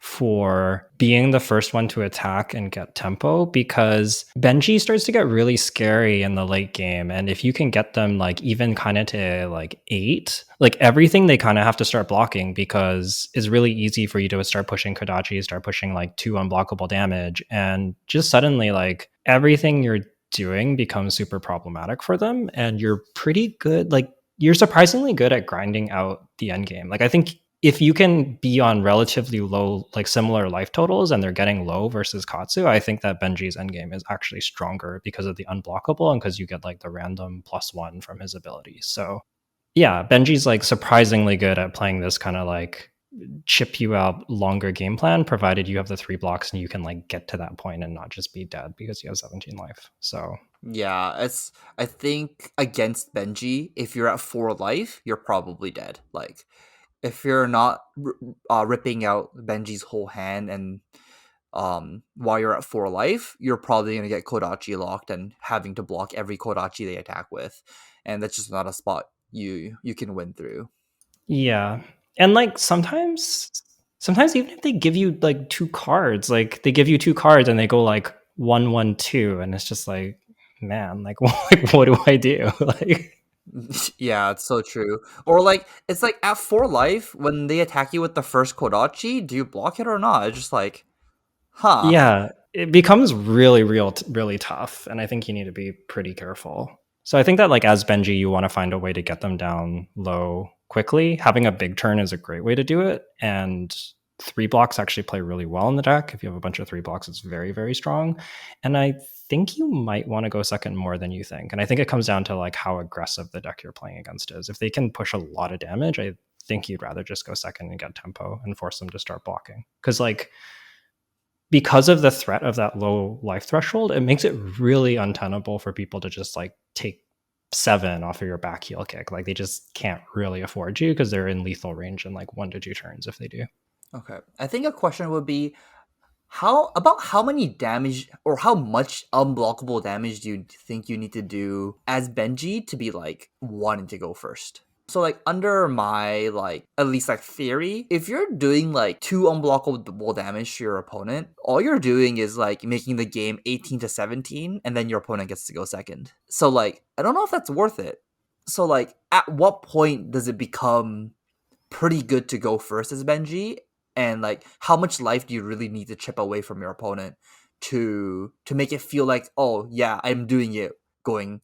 for being the first one to attack and get tempo, because Benji starts to get really scary in the late game. And if you can get them like even kind of to like 8, like everything they kind of have to start blocking, because it's really easy for you to start pushing Kodachi, start pushing like 2 unblockable damage, and just suddenly like everything you're doing becomes super problematic for them. And you're pretty good, like you're surprisingly good at grinding out the end game. Like I think if you can be on relatively low, like similar life totals, and they're getting low versus Katsu, I think that Benji's endgame is actually stronger because of the unblockable and because you get like the random +1 from his abilities. So yeah, Benji's like surprisingly good at playing this kind of like chip you out longer game plan, provided you have the 3 blocks and you can like get to that point and not just be dead because you have 17 life. So Yeah, I think against Benji, if you're at 4 life, you're probably dead. Like, if you're not ripping out Benji's whole hand, and while you're at 4 life, you're probably gonna get Kodachi locked and having to block every Kodachi they attack with, and that's just not a spot you can win through. yeah. And like sometimes even if they give you like 2 cards, like they give you 2 cards and they go like 1-1-2, and it's just like, man, like, what do I do? Like, Yeah, it's so true. Or like, it's like at 4 life when they attack you with the first Kodachi, do you block it or not? It's just like, huh. yeah, it becomes really tough, and I think you need to be pretty careful. So I think that like as Benji, you want to find a way to get them down low quickly. Having a big turn is a great way to do it, and three blocks actually play really well in the deck. If you have a bunch of three blocks, it's very, very strong. And I think you might want to go second more than you think. And I think it comes down to like how aggressive the deck you're playing against is. If they can push a lot of damage, I think you'd rather just go second and get tempo and force them to start blocking. Because like because of the threat of that low life threshold, it makes it really untenable for people to just like take 7 off of your back heel kick. Like they just can't really afford you because they're in lethal range in like 1 to 2 turns if they do. Okay. I think a question would be how many damage or how much unblockable damage do you think you need to do as Benji to be like wanting to go first? So like under my like at least like theory, if you're doing like 2 unblockable damage to your opponent, all you're doing is like making the game 18-17 and then your opponent gets to go second. So like I don't know if that's worth it. So like at what point does it become pretty good to go first as Benji? And like how much life do you really need to chip away from your opponent to make it feel like, oh yeah, I'm doing it going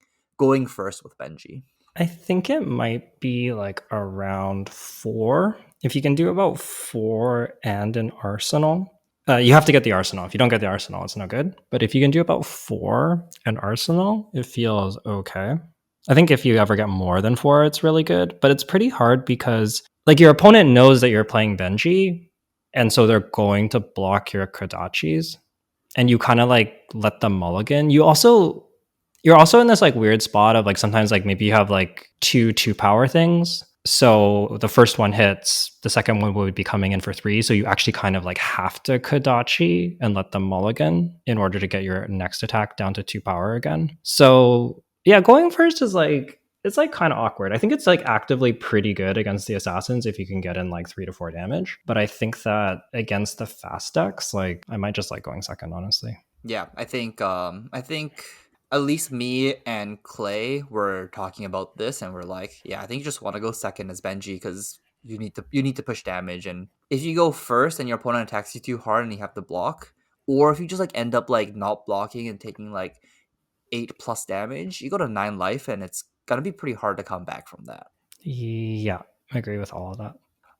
first with Benji? I think it might be like around 4. If you can do about 4 and an arsenal, you have to get the arsenal. If you don't get the arsenal, it's no good. But if you can do about 4 and arsenal, it feels okay. I think if you ever get more than 4, it's really good. But it's pretty hard because like your opponent knows that you're playing Benji, and so they're going to block your Kodachis, and you kind of like let them mulligan. You're also in this like weird spot of like sometimes like maybe you have like two power things. So the first one hits, the second one would be coming in for 3. So you actually kind of like have to Kodachi and let them mulligan in order to get your next attack down to 2 power again. So yeah, going first is like it's like kind of awkward. I think it's like actively pretty good against the assassins if you can get in like 3 to 4 damage. But I think that against the fast decks, like I might just like going second, honestly. Yeah, I think at least me and Clay were talking about this and we're like, yeah, I think you just want to go second as Benji because you need to push damage, and if you go first and your opponent attacks you too hard and you have to block, or if you just like end up like not blocking and taking like 8+ damage, you go to 9 life and it's gonna be pretty hard to come back from that. Yeah, I agree with all of that.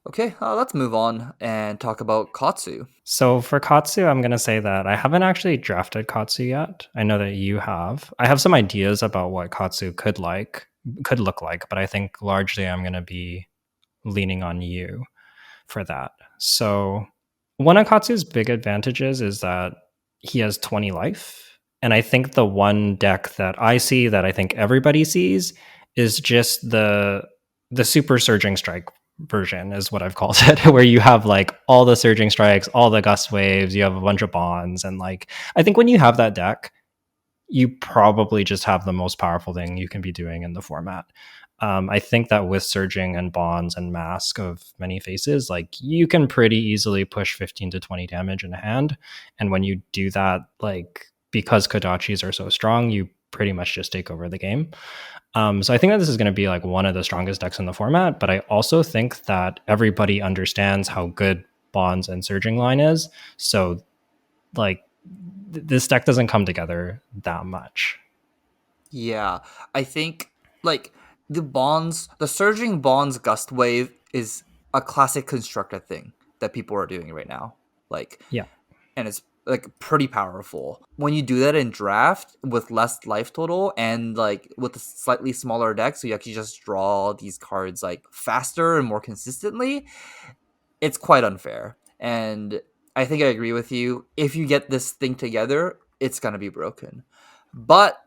Okay, let's move on and talk about Katsu. So for Katsu, I'm going to say that I haven't actually drafted Katsu yet. I know that you have. I have some ideas about what Katsu could look like, but I think largely I'm going to be leaning on you for that. So one of Katsu's big advantages is that he has 20 life. And I think the one deck that I see that I think everybody sees is just the super surging strike version is what I've called it, where you have like all the surging strikes, all the gust waves, you have a bunch of bonds. And like I think when you have that deck, you probably just have the most powerful thing you can be doing in the format. I think that with surging and bonds and mask of many faces, like you can pretty easily push 15 to 20 damage in a hand. And when you do that, like because Kodachis are so strong, you pretty much just take over the game. So I think that this is going to be like one of the strongest decks in the format, but I also think that everybody understands how good bonds and surging line is. So like this deck doesn't come together that much. Yeah, I think like the surging bonds gust wave is a classic constructed thing that people are doing right now. Like, Yeah. and it's like pretty powerful. When you do that in draft with less life total and like with a slightly smaller deck, so you actually just draw these cards like faster and more consistently, it's quite unfair. And I think I agree with you. If you get this thing together, it's gonna be broken. But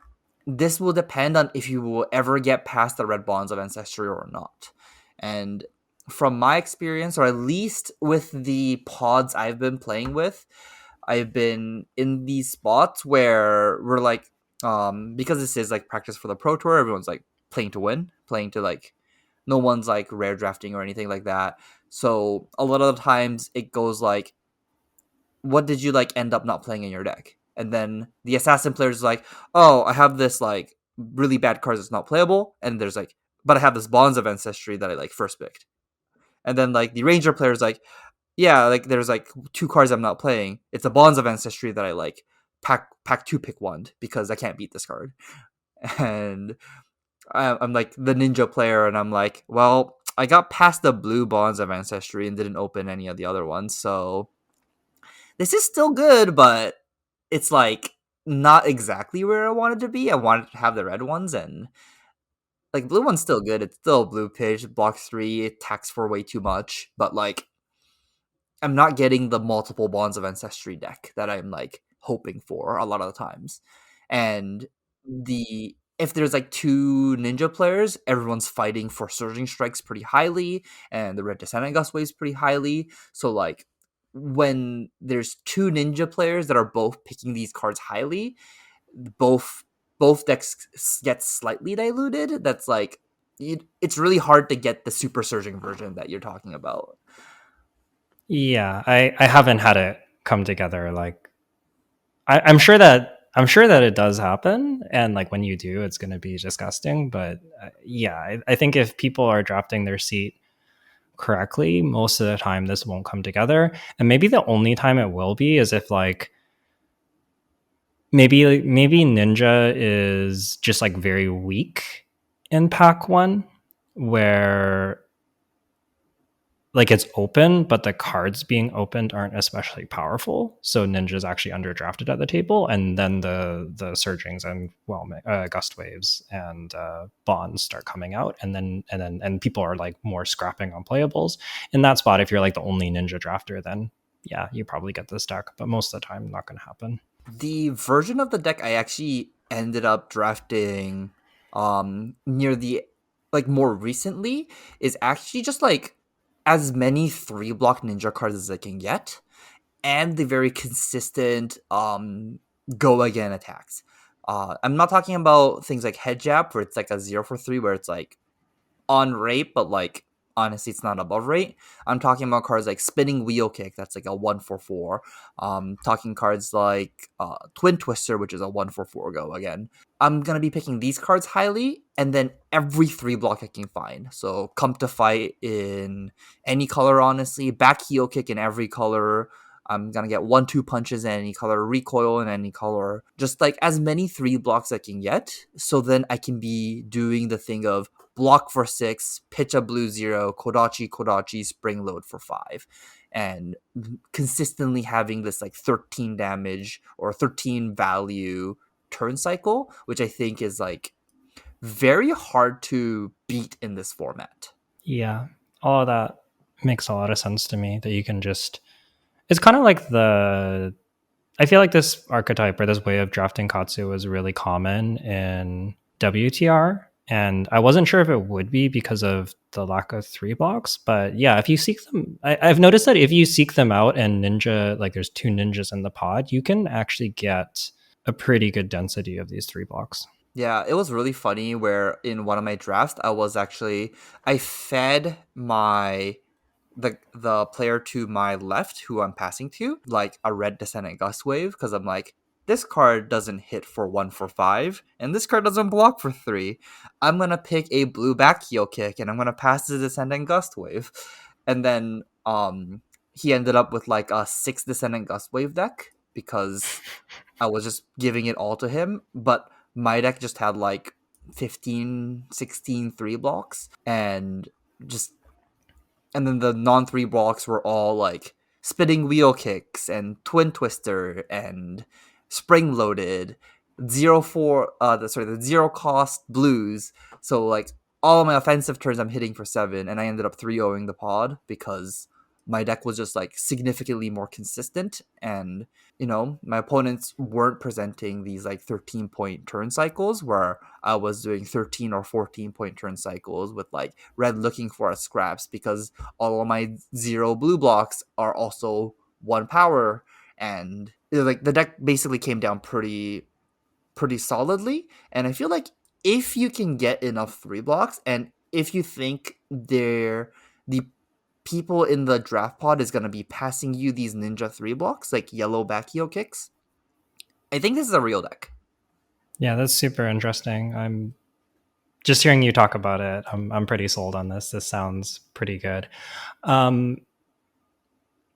this will depend on if you will ever get past the red bonds of ancestry or not. And from my experience, or at least with the pods I've been playing with, I've been in these spots where we're like, because this is like practice for the pro tour, everyone's like playing to win, playing to like, no one's like rare drafting or anything like that. So a lot of the times it goes like, what did you like end up not playing in your deck? And then the assassin player is like, oh, I have this like really bad card that's not playable, and there's like, but I have this bonds of ancestry that I like first picked. And then like the ranger player is like, yeah, like there's like 2 cards I'm not playing. It's a bonds of ancestry that I like pack 2 pick 1 because I can't beat this card. And I'm like the ninja player, and I'm like, well, I got past the blue Bonds of Ancestry and didn't open any of the other ones. So this is still good, but it's like not exactly where I wanted to be. I wanted to have the red ones, and like blue one's still good. It's still blue pitch, blocks 3, it attacks for way too much, but like I'm not getting the multiple Bonds of Ancestry deck that I'm like hoping for a lot of the times. And the if there's like two ninja players, everyone's fighting for Surging Strikes pretty highly, and the Red Descendant Gust Waves pretty highly. So like when there's two ninja players that are both picking these cards highly, both both decks get slightly diluted. That's like it's really hard to get the super surging version that you're talking about. Yeah, I haven't had it come together. Like I'm sure that it does happen, and like when you do, it's going to be disgusting. But yeah, I think if people are drafting their seat correctly, most of the time this won't come together. And maybe the only time it will be is if like maybe Ninja is just like very weak in pack one, where like it's open, but the cards being opened aren't especially powerful. So Ninja's actually underdrafted at the table, and then the surgings and gust waves and bonds start coming out, and people are like more scrapping on playables. In that spot, if you're like the only Ninja drafter, then yeah, you probably get this deck. But most of the time, not going to happen. The version of the deck I actually ended up drafting near the like more recently is actually just like as many 3 block ninja cards as I can get, and the very consistent go again attacks. I'm not talking about things like head jab where it's like a 0 for 3 where it's like on rate, but like honestly, it's not above rate. I'm talking about cards like Spinning Wheel Kick, that's like a 1 for 4. Talking cards like Twin Twister, which is a 1 for 4 go again. I'm gonna be picking these cards highly, and then every 3 block I can find. So Come to Fight in any color, honestly. Back Heel Kick in every color. I'm gonna get 1-2 punches in any color, recoil in any color, just like as many 3 blocks I can get. So then I can be doing the thing of block for 6, pitch a blue 0, Kodachi, spring load for 5. And consistently having this like 13 damage or 13 value turn cycle, which I think is like very hard to beat in this format. Yeah, all of that makes a lot of sense to me. That you can just it's kind of like the I feel like this archetype or this way of drafting Katsu was really common in WTR. And I wasn't sure if it would be because of the lack of 3 blocks. But yeah, if you seek them, I've noticed that if you seek them out and ninja, like there's 2 ninjas in the pod, you can actually get a pretty good density of these 3 blocks. Yeah, it was really funny where in one of my drafts I fed the player to my left who I'm passing to like a red descendant gust wave because I'm like this card doesn't hit for 1 for 5 and this card doesn't block for 3. I'm gonna pick a blue back heel kick and I'm gonna pass the descendant gust wave, and then he ended up with like a 6 descendant gust wave deck because I was just giving it all to him, but my deck just had like 15, 16 3 blocks, just and then the non 3 blocks were all like spinning wheel kicks and twin twister and spring loaded the 0 cost blues. So like all of my offensive turns I'm hitting for 7, and I ended up 3-0ing the pod because my deck was just like significantly more consistent, and my opponents weren't presenting these like 13-point turn cycles where I was doing 13 or 14-point turn cycles with like red looking for scraps because all of my 0 blue blocks are also 1 power, and like the deck basically came down pretty solidly. And I feel like if you can get enough 3 blocks, and if you think the people in the draft pod is going to be passing you these ninja 3 blocks like yellow back heel kicks, I think this is a real deck. Yeah, that's super interesting. I'm just hearing you talk about it. I'm pretty sold on this. This sounds pretty good. Um,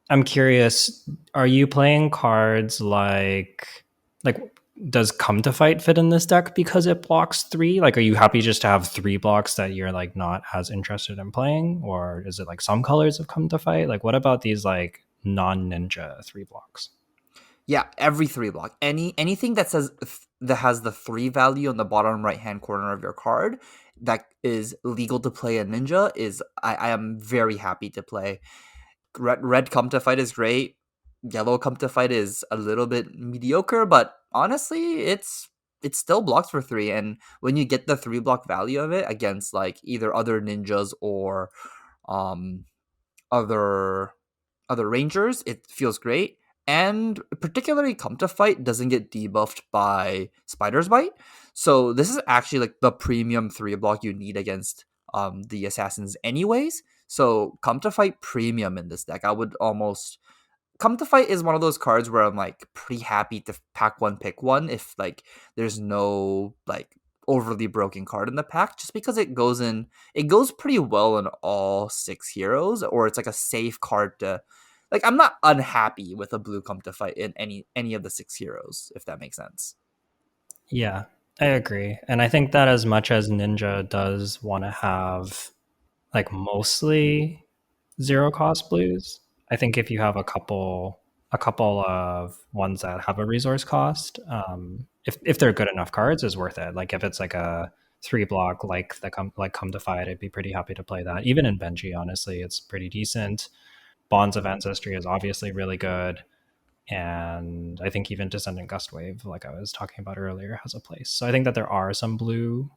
I'm curious, are you playing cards like does Come to Fight fit in this deck because it blocks three? Like, are you happy just to have three blocks that you're like not as interested in playing, or is it like some colors of Come to Fight? Like, what about these like non-ninja three blocks? Yeah, every three block. Anything that says that has the three value on the bottom right hand corner of your card that is legal to play a ninja is I am very happy to play. Red come to fight is great. Yellow come to fight is a little bit mediocre, but honestly, it's still blocks for three. And when you get the three block value of it against like either other ninjas or um other other rangers, it feels great. And particularly come to fight doesn't get debuffed by spider's bite. So this is actually like the premium three block you need against the assassins anyways. So come to fight premium in this deck. I would almost come to fight is one of those cards where I'm like pretty happy to pack one, pick one if like there's no like overly broken card in the pack, just because it goes pretty well in all six heroes, or it's like a safe card to like I'm not unhappy with a blue come to fight in any of the six heroes, if that makes sense. Yeah, I agree. And I think that as much as Ninja does want to have like mostly zero cost blues, I think if you have a couple of ones that have a resource cost, if they're good enough cards, is worth it. Like if it's like a three block like come to fight, I'd be pretty happy to play that. Even in Benji, honestly, it's pretty decent. Bonds of Ancestry is obviously really good. And I think even Descendant Gustwave, like I was talking about earlier, has a place. So I think that there are some blue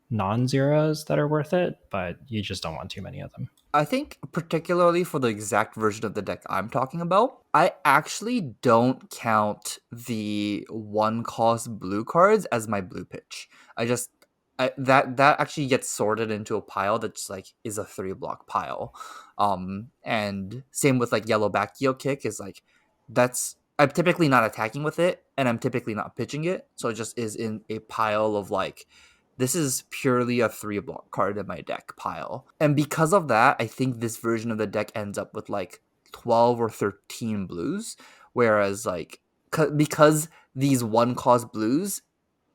non-zeros that are worth it, but you just don't want too many of them. I think particularly for the exact version of the deck I'm talking about, I actually don't count the one cost blue cards as my blue pitch. I just that actually gets sorted into a pile that's like is a three block pile. And same with like yellow Bacchio kick is like that's I'm typically not attacking with it and I'm typically not pitching it. So it just is in a pile of like this is purely a three block card in my deck pile. And because of that, I think this version of the deck ends up with like 12 or 13 blues. Whereas, like, because these one cost blues,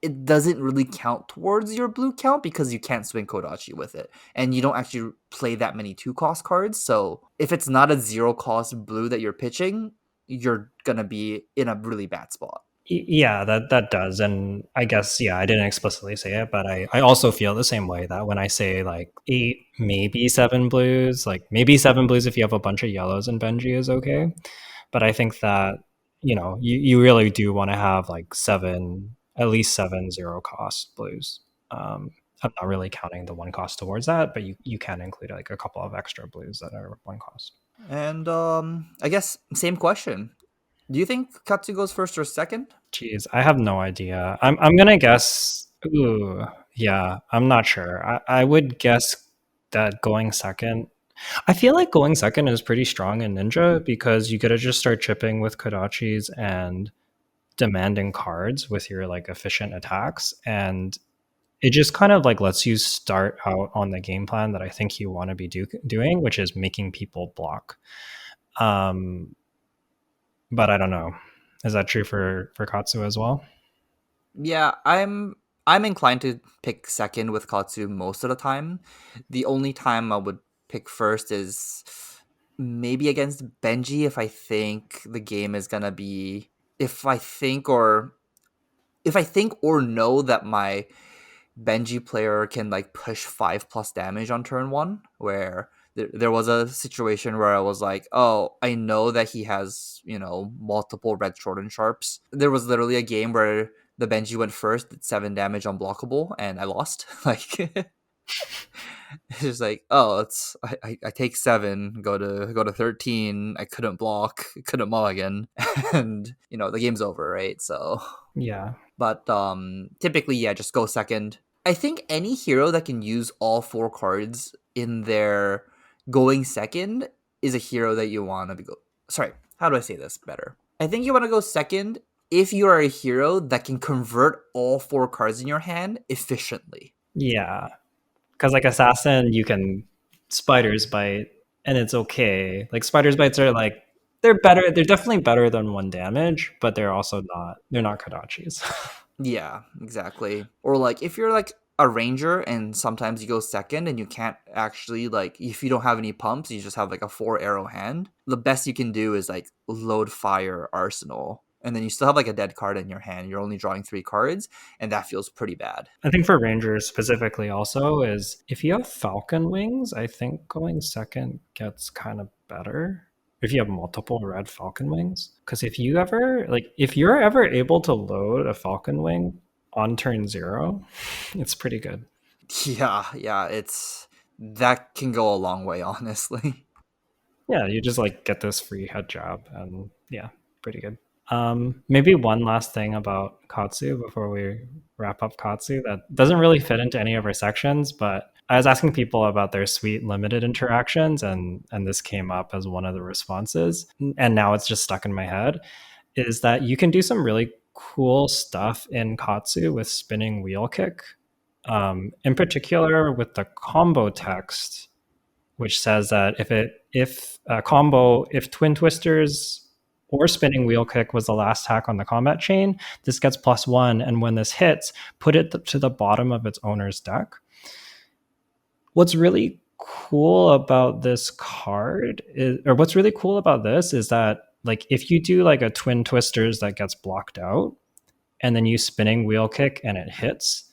it doesn't really count towards your blue count because you can't swing Kodachi with it. And you don't actually play that many two cost cards. So if it's not a zero cost blue that you're pitching, you're going to be in a really bad spot. Yeah, that does. And I guess, yeah, I didn't explicitly say it, but I also feel the same way that when I say like eight, maybe seven blues, like maybe seven blues if you have a bunch of yellows in Benji is okay. But I think that, you really do want to have like seven, at least seven zero cost blues. I'm not really counting the one cost towards that, but you can include like a couple of extra blues that are one cost. And I guess same question. Do you think Katsu goes first or second? Jeez, I have no idea. I'm gonna guess. Ooh, yeah, I'm not sure. I would guess that going second. I feel like going second is pretty strong in Ninja because you gotta just start chipping with Kodachis and demanding cards with your like efficient attacks, and it just kind of like lets you start out on the game plan that I think you want to be doing, which is making people block. Um, but I don't know. Is that true for Katsu as well? Yeah, I'm inclined to pick second with Katsu most of the time. The only time I would pick first is maybe against Benji if I think the game is gonna be if I think or know that my Benji player can like push 5+ damage on turn one, where there was a situation where I was like, oh, I know that he has, multiple red short and sharps. There was literally a game where the Benji went first, did 7 damage unblockable, and I lost. Like, it's just like, oh, I take 7, go to 13. I couldn't block, couldn't mulligan, and the game's over, right? So Yeah. but typically, yeah, just go second. I think any hero that can use all four cards in their going second is a hero that you want to be go. Sorry, how do I say this better? I think you want to go second if you are a hero that can convert all four cards in your hand efficiently. Yeah. Because like assassin, you can spiders bite and it's okay. Like spiders bites are like they're better. They're definitely better than one damage, but they're also not. They're not Kodachis. Yeah, exactly. Or like if you're like a ranger and sometimes you go second and you can't actually like if you don't have any pumps, you just have like a four arrow hand. The best you can do is like load fire arsenal. And then you still have like a dead card in your hand. You're only drawing three cards, and that feels pretty bad. I think for Rangers specifically, also, is if you have Falcon Wings, I think going second gets kind of better if you have multiple red Falcon Wings. Because if you're ever able to load a Falcon Wing on turn zero, it's pretty good. Yeah, yeah, it's that can go a long way, honestly. Yeah, you just like get this free head job, and yeah, pretty good. Maybe one last thing about Katsu before we wrap up Katsu that doesn't really fit into any of our sections, but I was asking people about their sweet limited interactions, and this came up as one of the responses, and now it's just stuck in my head. Is that you can do some really cool stuff in Katsu with spinning wheel kick, in particular with the combo text, which says that if a combo if twin twisters or spinning wheel kick was the last hack on the combat chain, this gets +1, and when this hits, put it to the bottom of its owner's deck. What's really cool about this card is, or what's really cool about this is that like if you do like a twin twisters that gets blocked out and then you spinning wheel kick and it hits,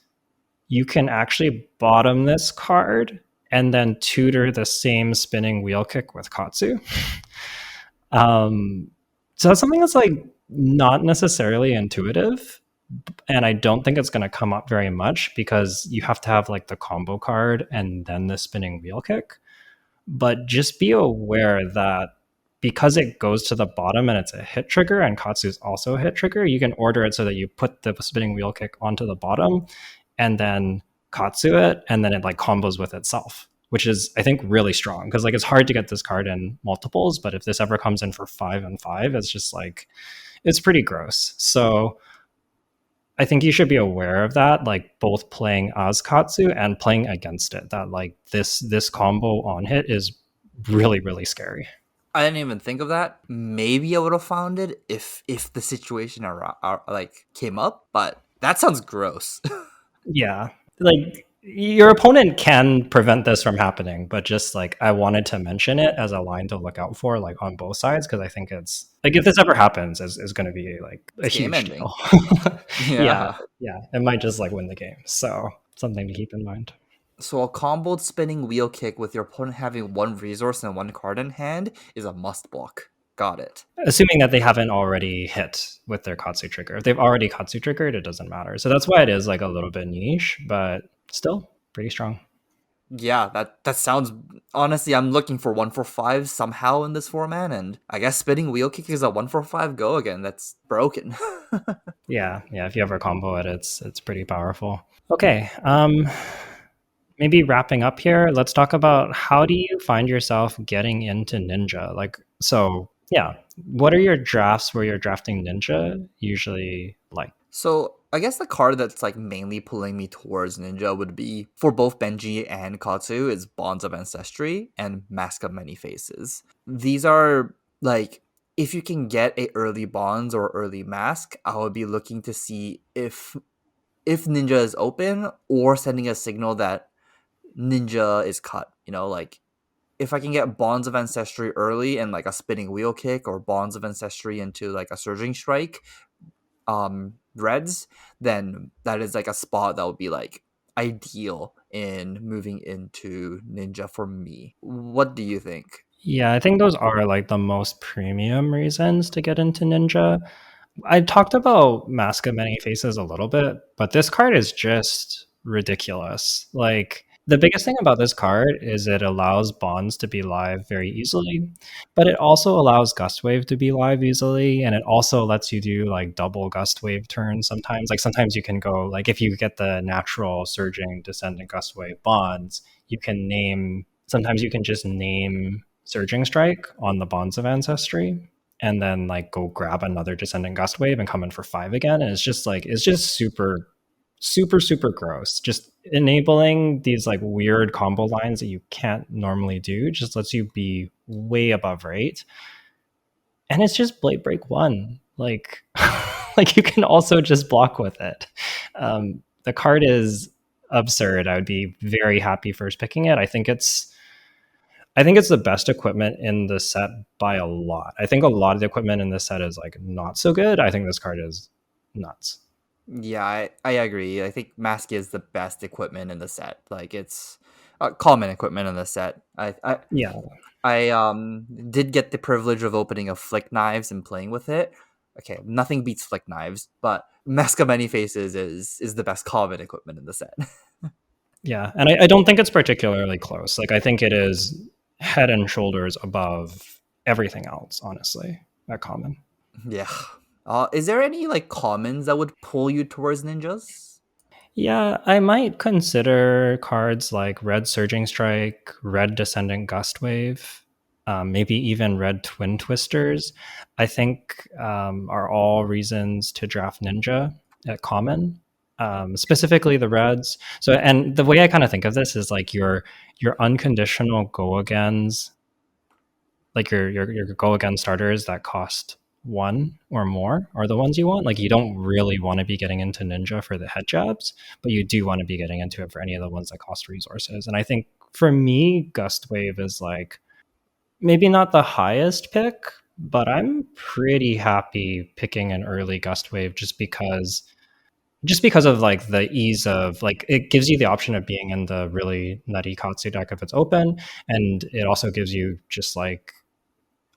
you can actually bottom this card and then tutor the same spinning wheel kick with Katsu. Um, so that's something that's like not necessarily intuitive, and I don't think it's going to come up very much because you have to have like the combo card and then the spinning wheel kick. But just be aware that because it goes to the bottom and it's a hit trigger and Katsu's also a hit trigger, you can order it so that you put the spinning wheel kick onto the bottom and then Katsu it, and then it like combos with itself, which is I think really strong because like it's hard to get this card in multiples, but if this ever comes in for 5 and 5, it's just like it's pretty gross. So I think you should be aware of that, like both playing as Katsu and playing against it. That like this combo on hit is really scary. I didn't even think of that. Maybe I would have found it if the situation like came up, but that sounds gross. Yeah, like your opponent can prevent this from happening, but just like I wanted to mention it as a line to look out for, like on both sides, because I think it's like if this ever happens, is going to be like a It's game huge ending. deal. Yeah, Yeah. yeah, it might just like win the game. So something to keep in mind. So a comboed spinning wheel kick with your opponent having one resource and one card in hand is a must block. Got it. Assuming that they haven't already hit with their Katsu trigger. If they've already Katsu triggered, it doesn't matter. So that's why it is like a little bit niche, but still pretty strong. Yeah, that sounds honestly I'm looking for 1 for 5 somehow in this format, and I guess spinning wheel kick is a 1 for 5 go again. That's broken. Yeah, yeah. If you ever combo it, it's pretty powerful. Okay, maybe wrapping up here, let's talk about how do you find yourself getting into Ninja? Like, so yeah, what are your drafts where you're drafting Ninja usually like? So I guess the card that's like mainly pulling me towards Ninja would be for both Benji and Katsu is Bonds of Ancestry and Mask of Many Faces. These are like if you can get a early Bonds or early Mask, I would be looking to see if Ninja is open or sending a signal that Ninja is cut. You know, like if I can get Bonds of Ancestry early and like a spinning wheel kick or Bonds of Ancestry into like a surging strike, reds, then that is like a spot that would be like ideal in moving into Ninja for me. What do you think? Yeah, I think those are like the most premium reasons to get into Ninja. I talked about Mask of Many Faces a little bit, but this card is just ridiculous. Like the biggest thing about this card is it allows bonds to be live very easily, but it also allows Gust Wave to be live easily, and it also lets you do like double Gust Wave turns sometimes. Like sometimes you can go like if you get the natural surging descendant Gust Wave bonds, you can name sometimes you can just name Surging Strike on the Bonds of Ancestry and then like go grab another descending gust wave and come in for 5 again. And it's just super gross. Just enabling these like weird combo lines that you can't normally do just lets you be way above rate. And it's just Blade Break 1. Like like you can also just block with it. The card is absurd. I would be very happy first picking it. I think it's the best equipment in the set by a lot. I think a lot of the equipment in this set is like not so good. I think this card is nuts. Yeah, I agree. I think mask is the best equipment in the set. Like it's common equipment in the set. Yeah, I did get the privilege of opening a flick knives and playing with it. Okay, nothing beats flick knives, but mask of many faces is the best common equipment in the set. yeah, and I don't think it's particularly close. Like I think it is head and shoulders above everything else. Honestly, at common. Yeah. Is there any like commons that would pull you towards ninjas? Yeah, I might consider cards like Red Surging Strike, Red Descendant Gust Wave, maybe even Red Twin Twisters. I think are all reasons to draft Ninja at common, specifically the Reds. So, and the way I kind of think of this is like your unconditional go agains, like your go again starters that cost one or more are the ones you want. Like you don't really want to be getting into Ninja for the head jabs, but you do want to be getting into it for any of the ones that cost resources. And I think for me, Gust Wave is like maybe not the highest pick, but I'm pretty happy picking an early Gust Wave just because of like the ease of like it gives you the option of being in the really nutty Katsu deck if it's open, and it also gives you just like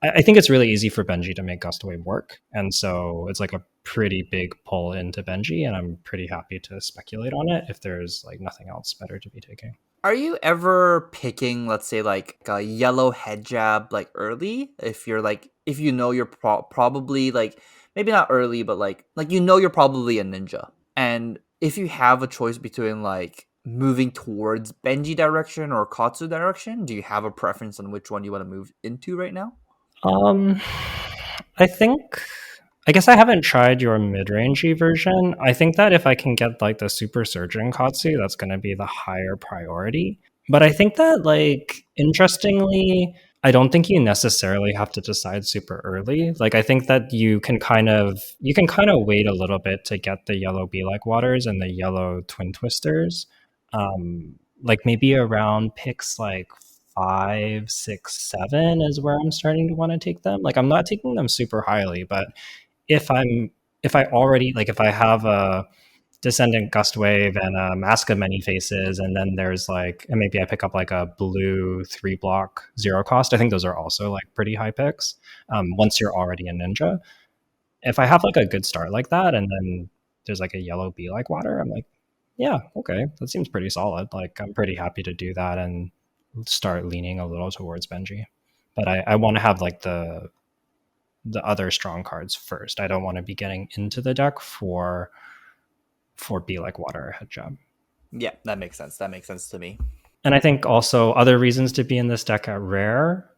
I think it's really easy for Benji to make Gustaway work. And so it's like a pretty big pull into Benji, and I'm pretty happy to speculate on it if there's like nothing else better to be taking. Are you ever picking, let's say, like a yellow head jab, like early? If you're like, if you know you're probably like, maybe not early, but like you know you're probably a ninja, and if you have a choice between like moving towards Benji direction or Katsu direction, do you have a preference on which one you want to move into right now? Um, I think I guess I haven't tried your mid-rangey version. I think that if I can get like the super surgeon Katsu, that's going to be the higher priority. But I think that like interestingly, I don't think you necessarily have to decide super early. Like I think that you can kind of wait a little bit to get the yellow Be Like Waters and the yellow Twin Twisters. Like maybe around picks like 5, 6, 7 is where I'm starting to want to take them. Like I'm not taking them super highly, but if I'm if I already like if I have a Descendant Gust Wave and a Mask of Many Faces, and then there's like and maybe I pick up like a blue 3 block 0 cost. I think those are also like pretty high picks. Once you're already a ninja, if I have like a good start like that, and then there's like a yellow Be Like Water, I'm like, yeah, okay, that seems pretty solid. Like I'm pretty happy to do that and start leaning a little towards Benji. But I want to have like the other strong cards first. I don't want to be getting into the deck for Be Like Water or Head Job. Yeah, that makes sense. That makes sense to me. And I think also other reasons to be in this deck at rare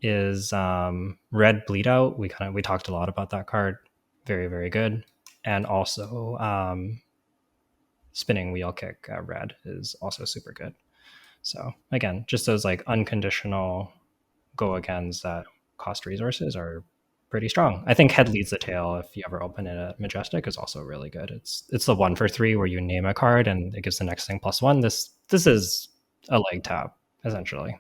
is Red Bleed Out. We talked a lot about that card. Very very good. And also Spinning Wheel Kick at red is also super good. So again, just those like unconditional go agains that cost resources are pretty strong. I think Head Leads the Tail, if you ever open it at Majestic, is also really good. It's the 1 for 3 where you name a card and it gives the next thing +1. This is a leg tap, essentially.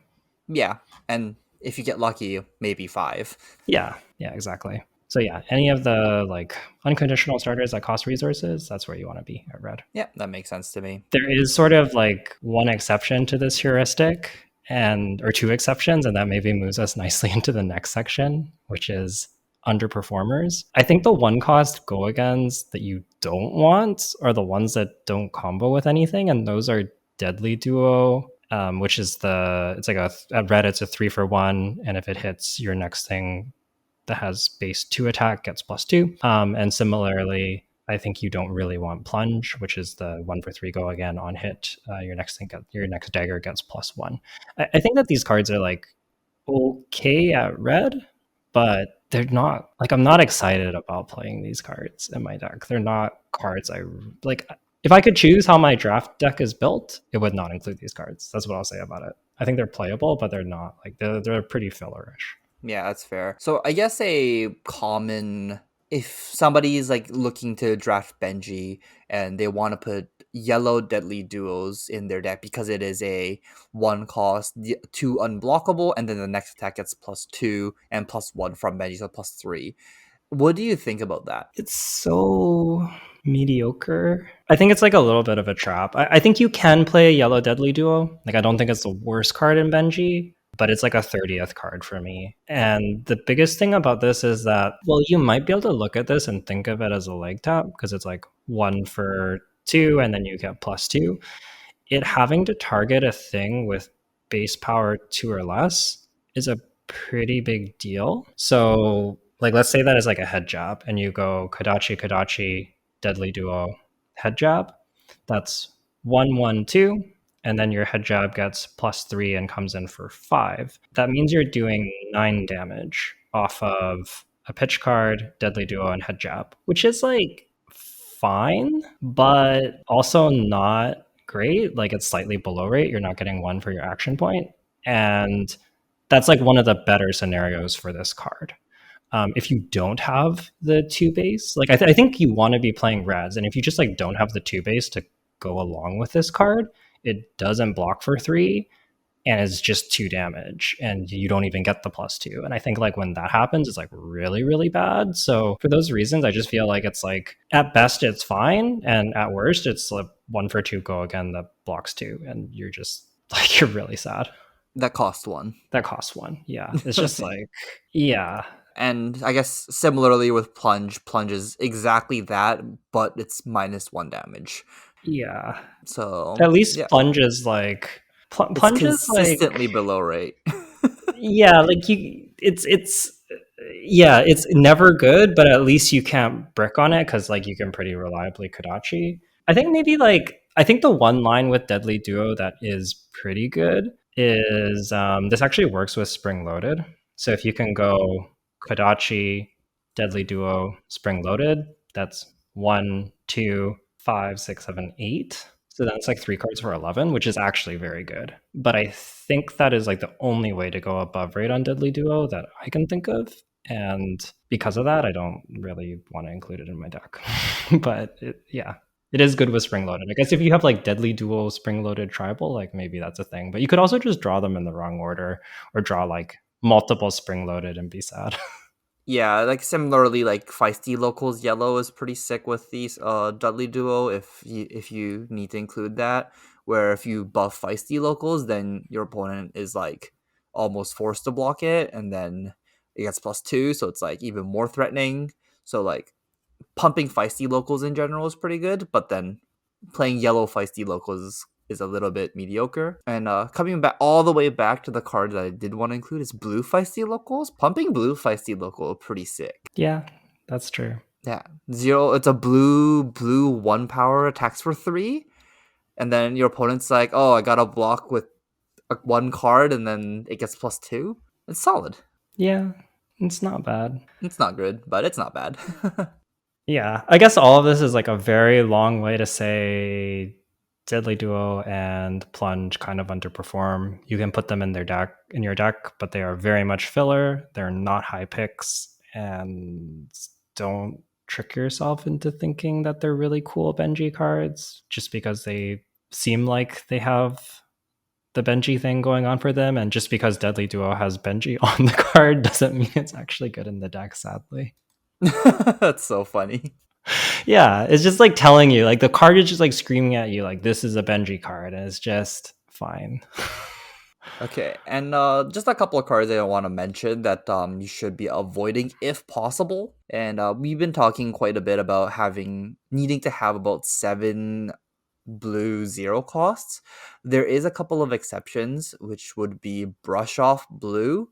Yeah, and if you get lucky, maybe five. Yeah, yeah, exactly. So yeah, any of the like unconditional starters that cost resources, that's where you want to be at red. Yeah, that makes sense to me. There is sort of like one exception to this heuristic and or two exceptions, and that maybe moves us nicely into the next section, which is underperformers. I think the 1 cost go agains that you don't want are the ones that don't combo with anything, and those are Deadly Duo, which is it's like at red it's a 3 for 1, and if it hits your next thing that has base 2 attack gets +2. And similarly, I think you don't really want Plunge, which is the 1 for 3 go again on hit. Your next dagger gets +1. I think that these cards are like okay at red, but they're not like I'm not excited about playing these cards in my deck. They're not cards I like. If I could choose how my draft deck is built, it would not include these cards. That's what I'll say about it. I think they're playable, but they're not like they're pretty fillerish. Yeah, that's fair. So I guess a common if somebody is like looking to draft Benji and they want to put yellow deadly duos in their deck because it is a one cost, two unblockable, and then the next attack gets +2 and +1 from Benji, so +3. What do you think about that? It's so mediocre. I think it's like a little bit of a trap. I think you can play a yellow deadly duo. Like, I don't think it's the worst card in Benji, but it's like a 30th card for me. And the biggest thing about this is that, well, you might be able to look at this and think of it as a leg tap because it's like 1 for 2 and then you get +2. It having to target a thing with base power 2 or less is a pretty big deal. So, like, let's say that is like a head jab, and you go Kodachi, Kodachi, Deadly Duo, head jab. That's 1, 1, 2, and then your head jab gets +3 and comes in for 5. That means you're doing 9 damage off of a pitch card, Deadly Duo, and head jab, which is like fine, but also not great. Like, it's slightly below rate. You're not getting 1 for your action point. And that's like one of the better scenarios for this card. If you don't have the 2 base, like I think you want to be playing reds. And if you just like don't have the 2 base to go along with this card, it doesn't block for 3 and it's just 2 damage and you don't even get the +2. And I think like when that happens, it's like really, really bad. So for those reasons, I just feel like it's like at best it's fine. And at worst, it's like 1 for 2 go again that blocks 2. And you're just like, you're really sad. That cost 1. That costs 1. Yeah. It's just like, yeah. And I guess similarly with Plunge is exactly that, but it's -1 damage. Yeah. So At least yeah, Plunge is like, it's Plunge is like, consistently below rate. yeah, like it's yeah, it's never good, but at least you can't brick on it because like you can pretty reliably Kodachi. I think maybe like I think the one line with Deadly Duo that is pretty good is this actually works with Spring Loaded. So if you can go Kodachi, Deadly Duo, Spring Loaded, that's 1, 2, 5, 6, 7, 8. So that's like 3 cards for 11, which is actually very good. But I think that is like the only way to go above rate on Deadly Duo that I can think of. And because of that, I don't really want to include it in my deck. But yeah, it is good with Spring Loaded. I guess if you have like Deadly Duo Spring Loaded Tribal, like maybe that's a thing. But you could also just draw them in the wrong order or draw like multiple Spring Loaded and be sad. Yeah, like similarly, like Feisty Locals Yellow is pretty sick with these Dudley Duo if you need to include that. Where if you buff Feisty Locals, then your opponent is like almost forced to block it, and then it gets +2, so it's like even more threatening. So like pumping Feisty Locals in general is pretty good, but then playing yellow Feisty Locals is a little bit mediocre. And coming back all the way back to the card that I did want to include is blue Feisty Locals. Pumping blue Feisty Local pretty sick. Yeah, that's true. Yeah, 0. It's a blue 1 power attacks for 3, and then your opponent's like, oh, I got to block with 1 card, and then it gets +2. It's solid. Yeah, it's not bad. It's not good, but it's not bad. Yeah, I guess all of this is like a very long way to say Deadly Duo and Plunge kind of underperform. You can put them in your deck, but they are very much filler. They're not high picks, and don't trick yourself into thinking that they're really cool Benji cards just because they seem like they have the Benji thing going on for them, and just because Deadly Duo has Benji on the card doesn't mean it's actually good in the deck, sadly. That's so funny. Yeah, it's just like telling you, like the card is just like screaming at you, like this is a Benji card, and it's just fine. Okay, and just a couple of cards I want to mention that you should be avoiding if possible. And we've been talking quite a bit about needing to have about 7 blue 0 costs. There is a couple of exceptions, which would be Brush Off Blue.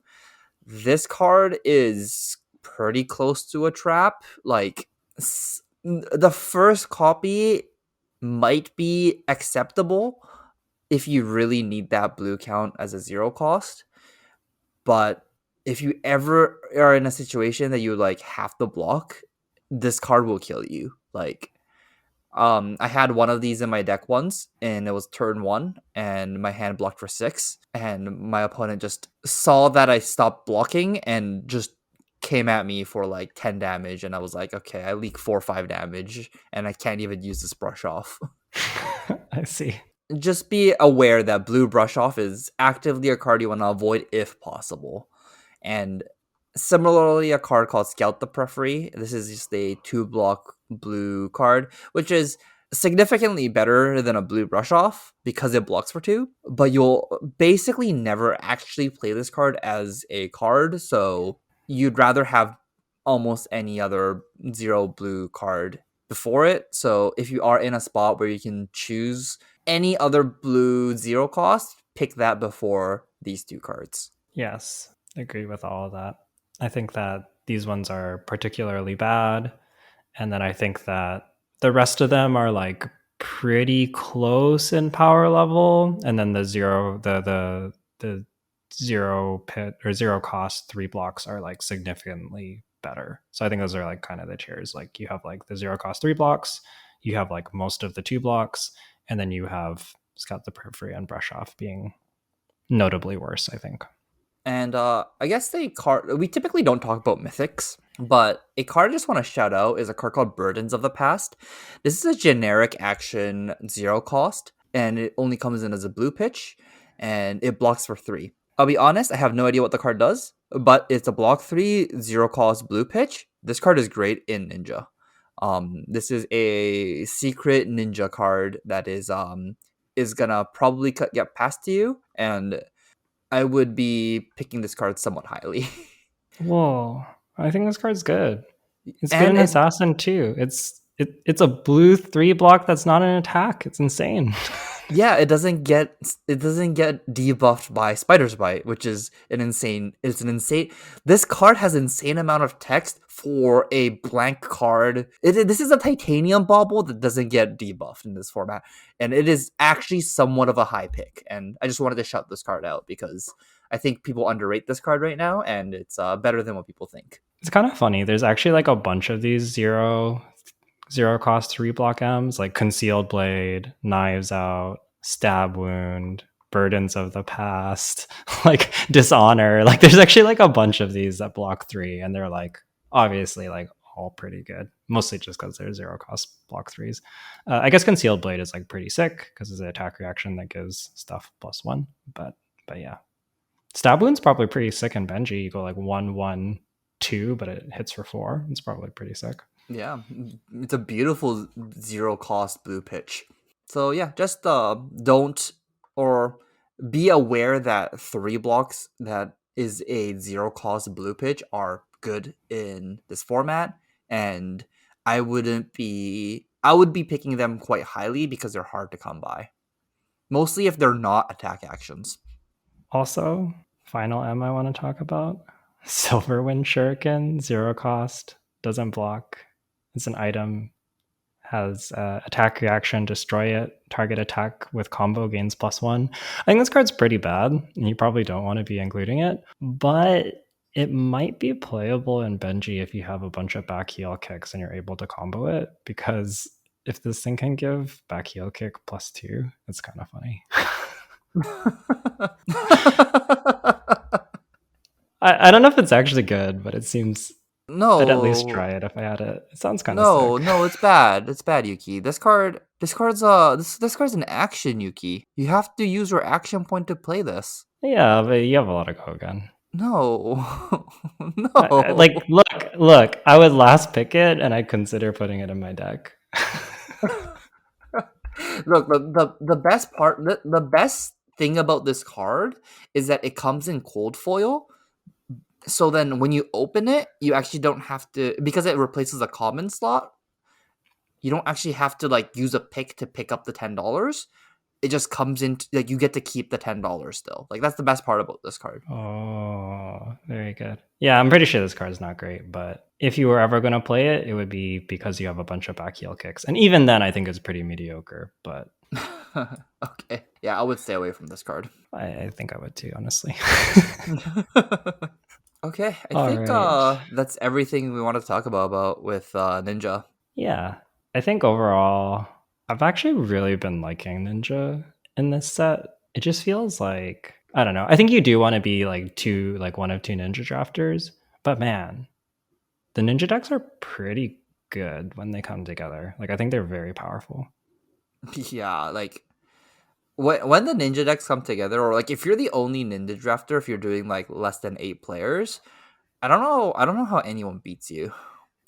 This card is pretty close to a trap. Like the first copy might be acceptable if you really need that blue count as a 0 cost, but if you ever are in a situation that you like have to block, this card will kill you. Like I had one of these in my deck once, and it was turn 1, and my hand blocked for 6, and my opponent just saw that I stopped blocking and just came at me for like 10 damage, and I was like, okay, I leak 4 or 5 damage, and I can't even use this brush off. I see. Just be aware that blue brush off is actively a card you want to avoid if possible. And similarly, a card called Scout the Periphery. This is just a 2 block blue card, which is significantly better than a blue brush off because it blocks for 2. But you'll basically never actually play this card as a card, so you'd rather have almost any other 0 blue card before it. So if you are in a spot where you can choose any other blue 0 cost, pick that before these 2 cards. Yes, agree with all of that. I think that these ones are particularly bad, and then I think that the rest of them are like pretty close in power level, and then the zero pit or 0 cost 3 blocks are like significantly better. So I think those are like kind of the tiers. Like you have like the 0 cost 3 blocks, you have like most of the 2 blocks, and then you have Scout the Periphery and Brush Off being notably worse, I think. And I guess the card we typically don't talk about mythics, but a card I just want to shout out is a card called Burdens of the Past. This is a generic action 0 cost, and it only comes in as a blue pitch, and it blocks for 3. I'll be honest, I have no idea what the card does, but it's a block 3 0 cost blue pitch. This card is great in Ninja. This is a secret ninja card that is gonna probably get passed to you, and I would be picking this card somewhat highly. Whoa, I think this card's good. It's good And in it Assassin too. It's a blue 3 block that's not an attack. It's insane. yeah, it doesn't get debuffed by Spider's Bite, which is an insane this card has insane amount of text for a blank card. This is a titanium bauble that doesn't get debuffed in this format, and it is actually somewhat of a high pick. And I just wanted to shout this card out because I think people underrate this card right now, and it's better than what people think. It's kind of funny. There's actually like a bunch of these zero cost 3 block M's, like Concealed Blade, Knives Out, Stab Wound, Burdens of the Past, like Dishonor. Like there's actually like a bunch of these that block 3, and they're like obviously like all pretty good, mostly just because they're 0 cost block 3s. I guess Concealed Blade is like pretty sick because it's an attack reaction that gives stuff +1. But yeah, Stab Wound's probably pretty sick in Benji. You go like 1/1/2, but it hits for 4. It's probably pretty sick. Yeah, it's a beautiful 0 cost blue pitch. So yeah, just don't or be aware that 3 blocks that is a 0 cost blue pitch are good in this format, and I would be picking them quite highly because they're hard to come by. Mostly if they're not attack actions. Also, final M I want to talk about Silverwind Shuriken, 0 cost, doesn't block. It's an item, has attack reaction, destroy it, target attack with combo gains +1. I think this card's pretty bad, and you probably don't want to be including it, but it might be playable in Benji if you have a bunch of back heel kicks and you're able to combo it, because if this thing can give back heel kick +2, it's kind of funny. I don't know if it's actually good, but it seems No, I'd at least try it if I had it. It sounds kind of sick. no, it's bad. It's bad, Yuki. This card's an action, Yuki. You have to use your action point to play this. Yeah, but you have a lot of Kogan. No, Like, no. look. I would last pick it, and I'd consider putting it in my deck. Look, the best thing about this card is that it comes in cold foil. So then when you open it, you actually don't have to, because it replaces a common slot. You don't actually have to like use a pick to pick up the $10. It just comes in like you get to keep the $10 still. Like that's the best part about this card. Oh, very good. Yeah, I'm pretty sure this card's not great, but if you were ever going to play it, it would be because you have a bunch of back heel kicks. And even then, I think it's pretty mediocre, but Okay. Yeah, I would stay away from this card. I think I would too, honestly. Okay, I All think right. that's everything we want to talk about with Ninja. Yeah, I think overall, I've actually really been liking Ninja in this set. It just feels like, I don't know. I think you do want to be like one of two Ninja drafters, but man, The ninja decks are pretty good when they come together. Like I think they're very powerful. Yeah, like when the ninja decks come together, or like if you're the only ninja drafter, if you're doing like less than 8 players, I don't know how anyone beats you.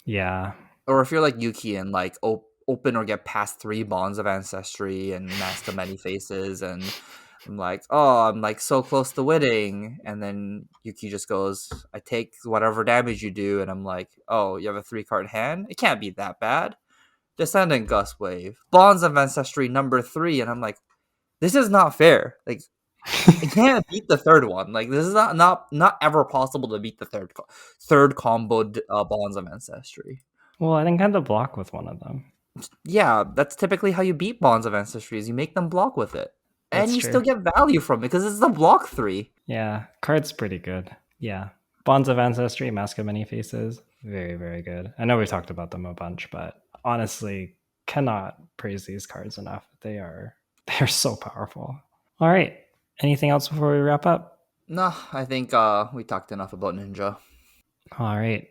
Yeah. Or if you're like Yuki and like open or get past 3 bonds of ancestry and Mask of Many Faces, and I'm like, oh, I'm like so close to winning, and then Yuki just goes, I take whatever damage you do, and I'm like, oh, you have a 3 card hand? It can't be that bad. Descendant Gust Wave, Bonds of Ancestry number 3, and I'm like, this is not fair. Like, I can't beat the third one. Like, this is not ever possible to beat the third comboed Bonds of Ancestry. Well, I think I had to block with one of them. Yeah, that's typically how you beat Bonds of Ancestry, is you make them block with it. And That's you still true. get value from it because it's the block 3. Yeah, card's pretty good. Yeah. Bonds of Ancestry, Mask of Many Faces, very, very good. I know we talked about them a bunch, but honestly, cannot praise these cards enough. They're so powerful. All right. Anything else before we wrap up? No, I think we talked enough about Ninja. All right.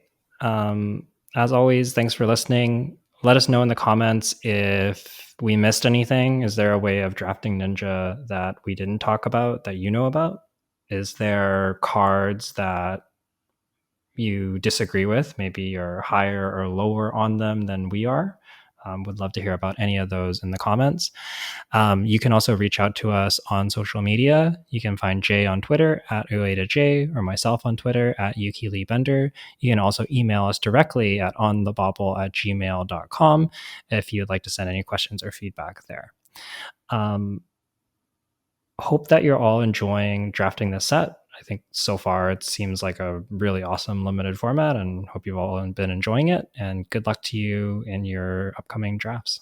As always, thanks for listening. Let us know in the comments if we missed anything. Is there a way of drafting Ninja that we didn't talk about that you know about? Is there cards that you disagree with? Maybe you're higher or lower on them than we are. Would love to hear about any of those in the comments. You can also reach out to us on social media. You can find Jay on Twitter at Ueda or myself on Twitter at YukiLeeBender. You can also email us directly at onthebauble@gmail.com if you'd like to send any questions or feedback there. Hope that you're all enjoying drafting this set. I think so far it seems like a really awesome limited format, and hope you've all been enjoying it. And good luck to you in your upcoming drafts.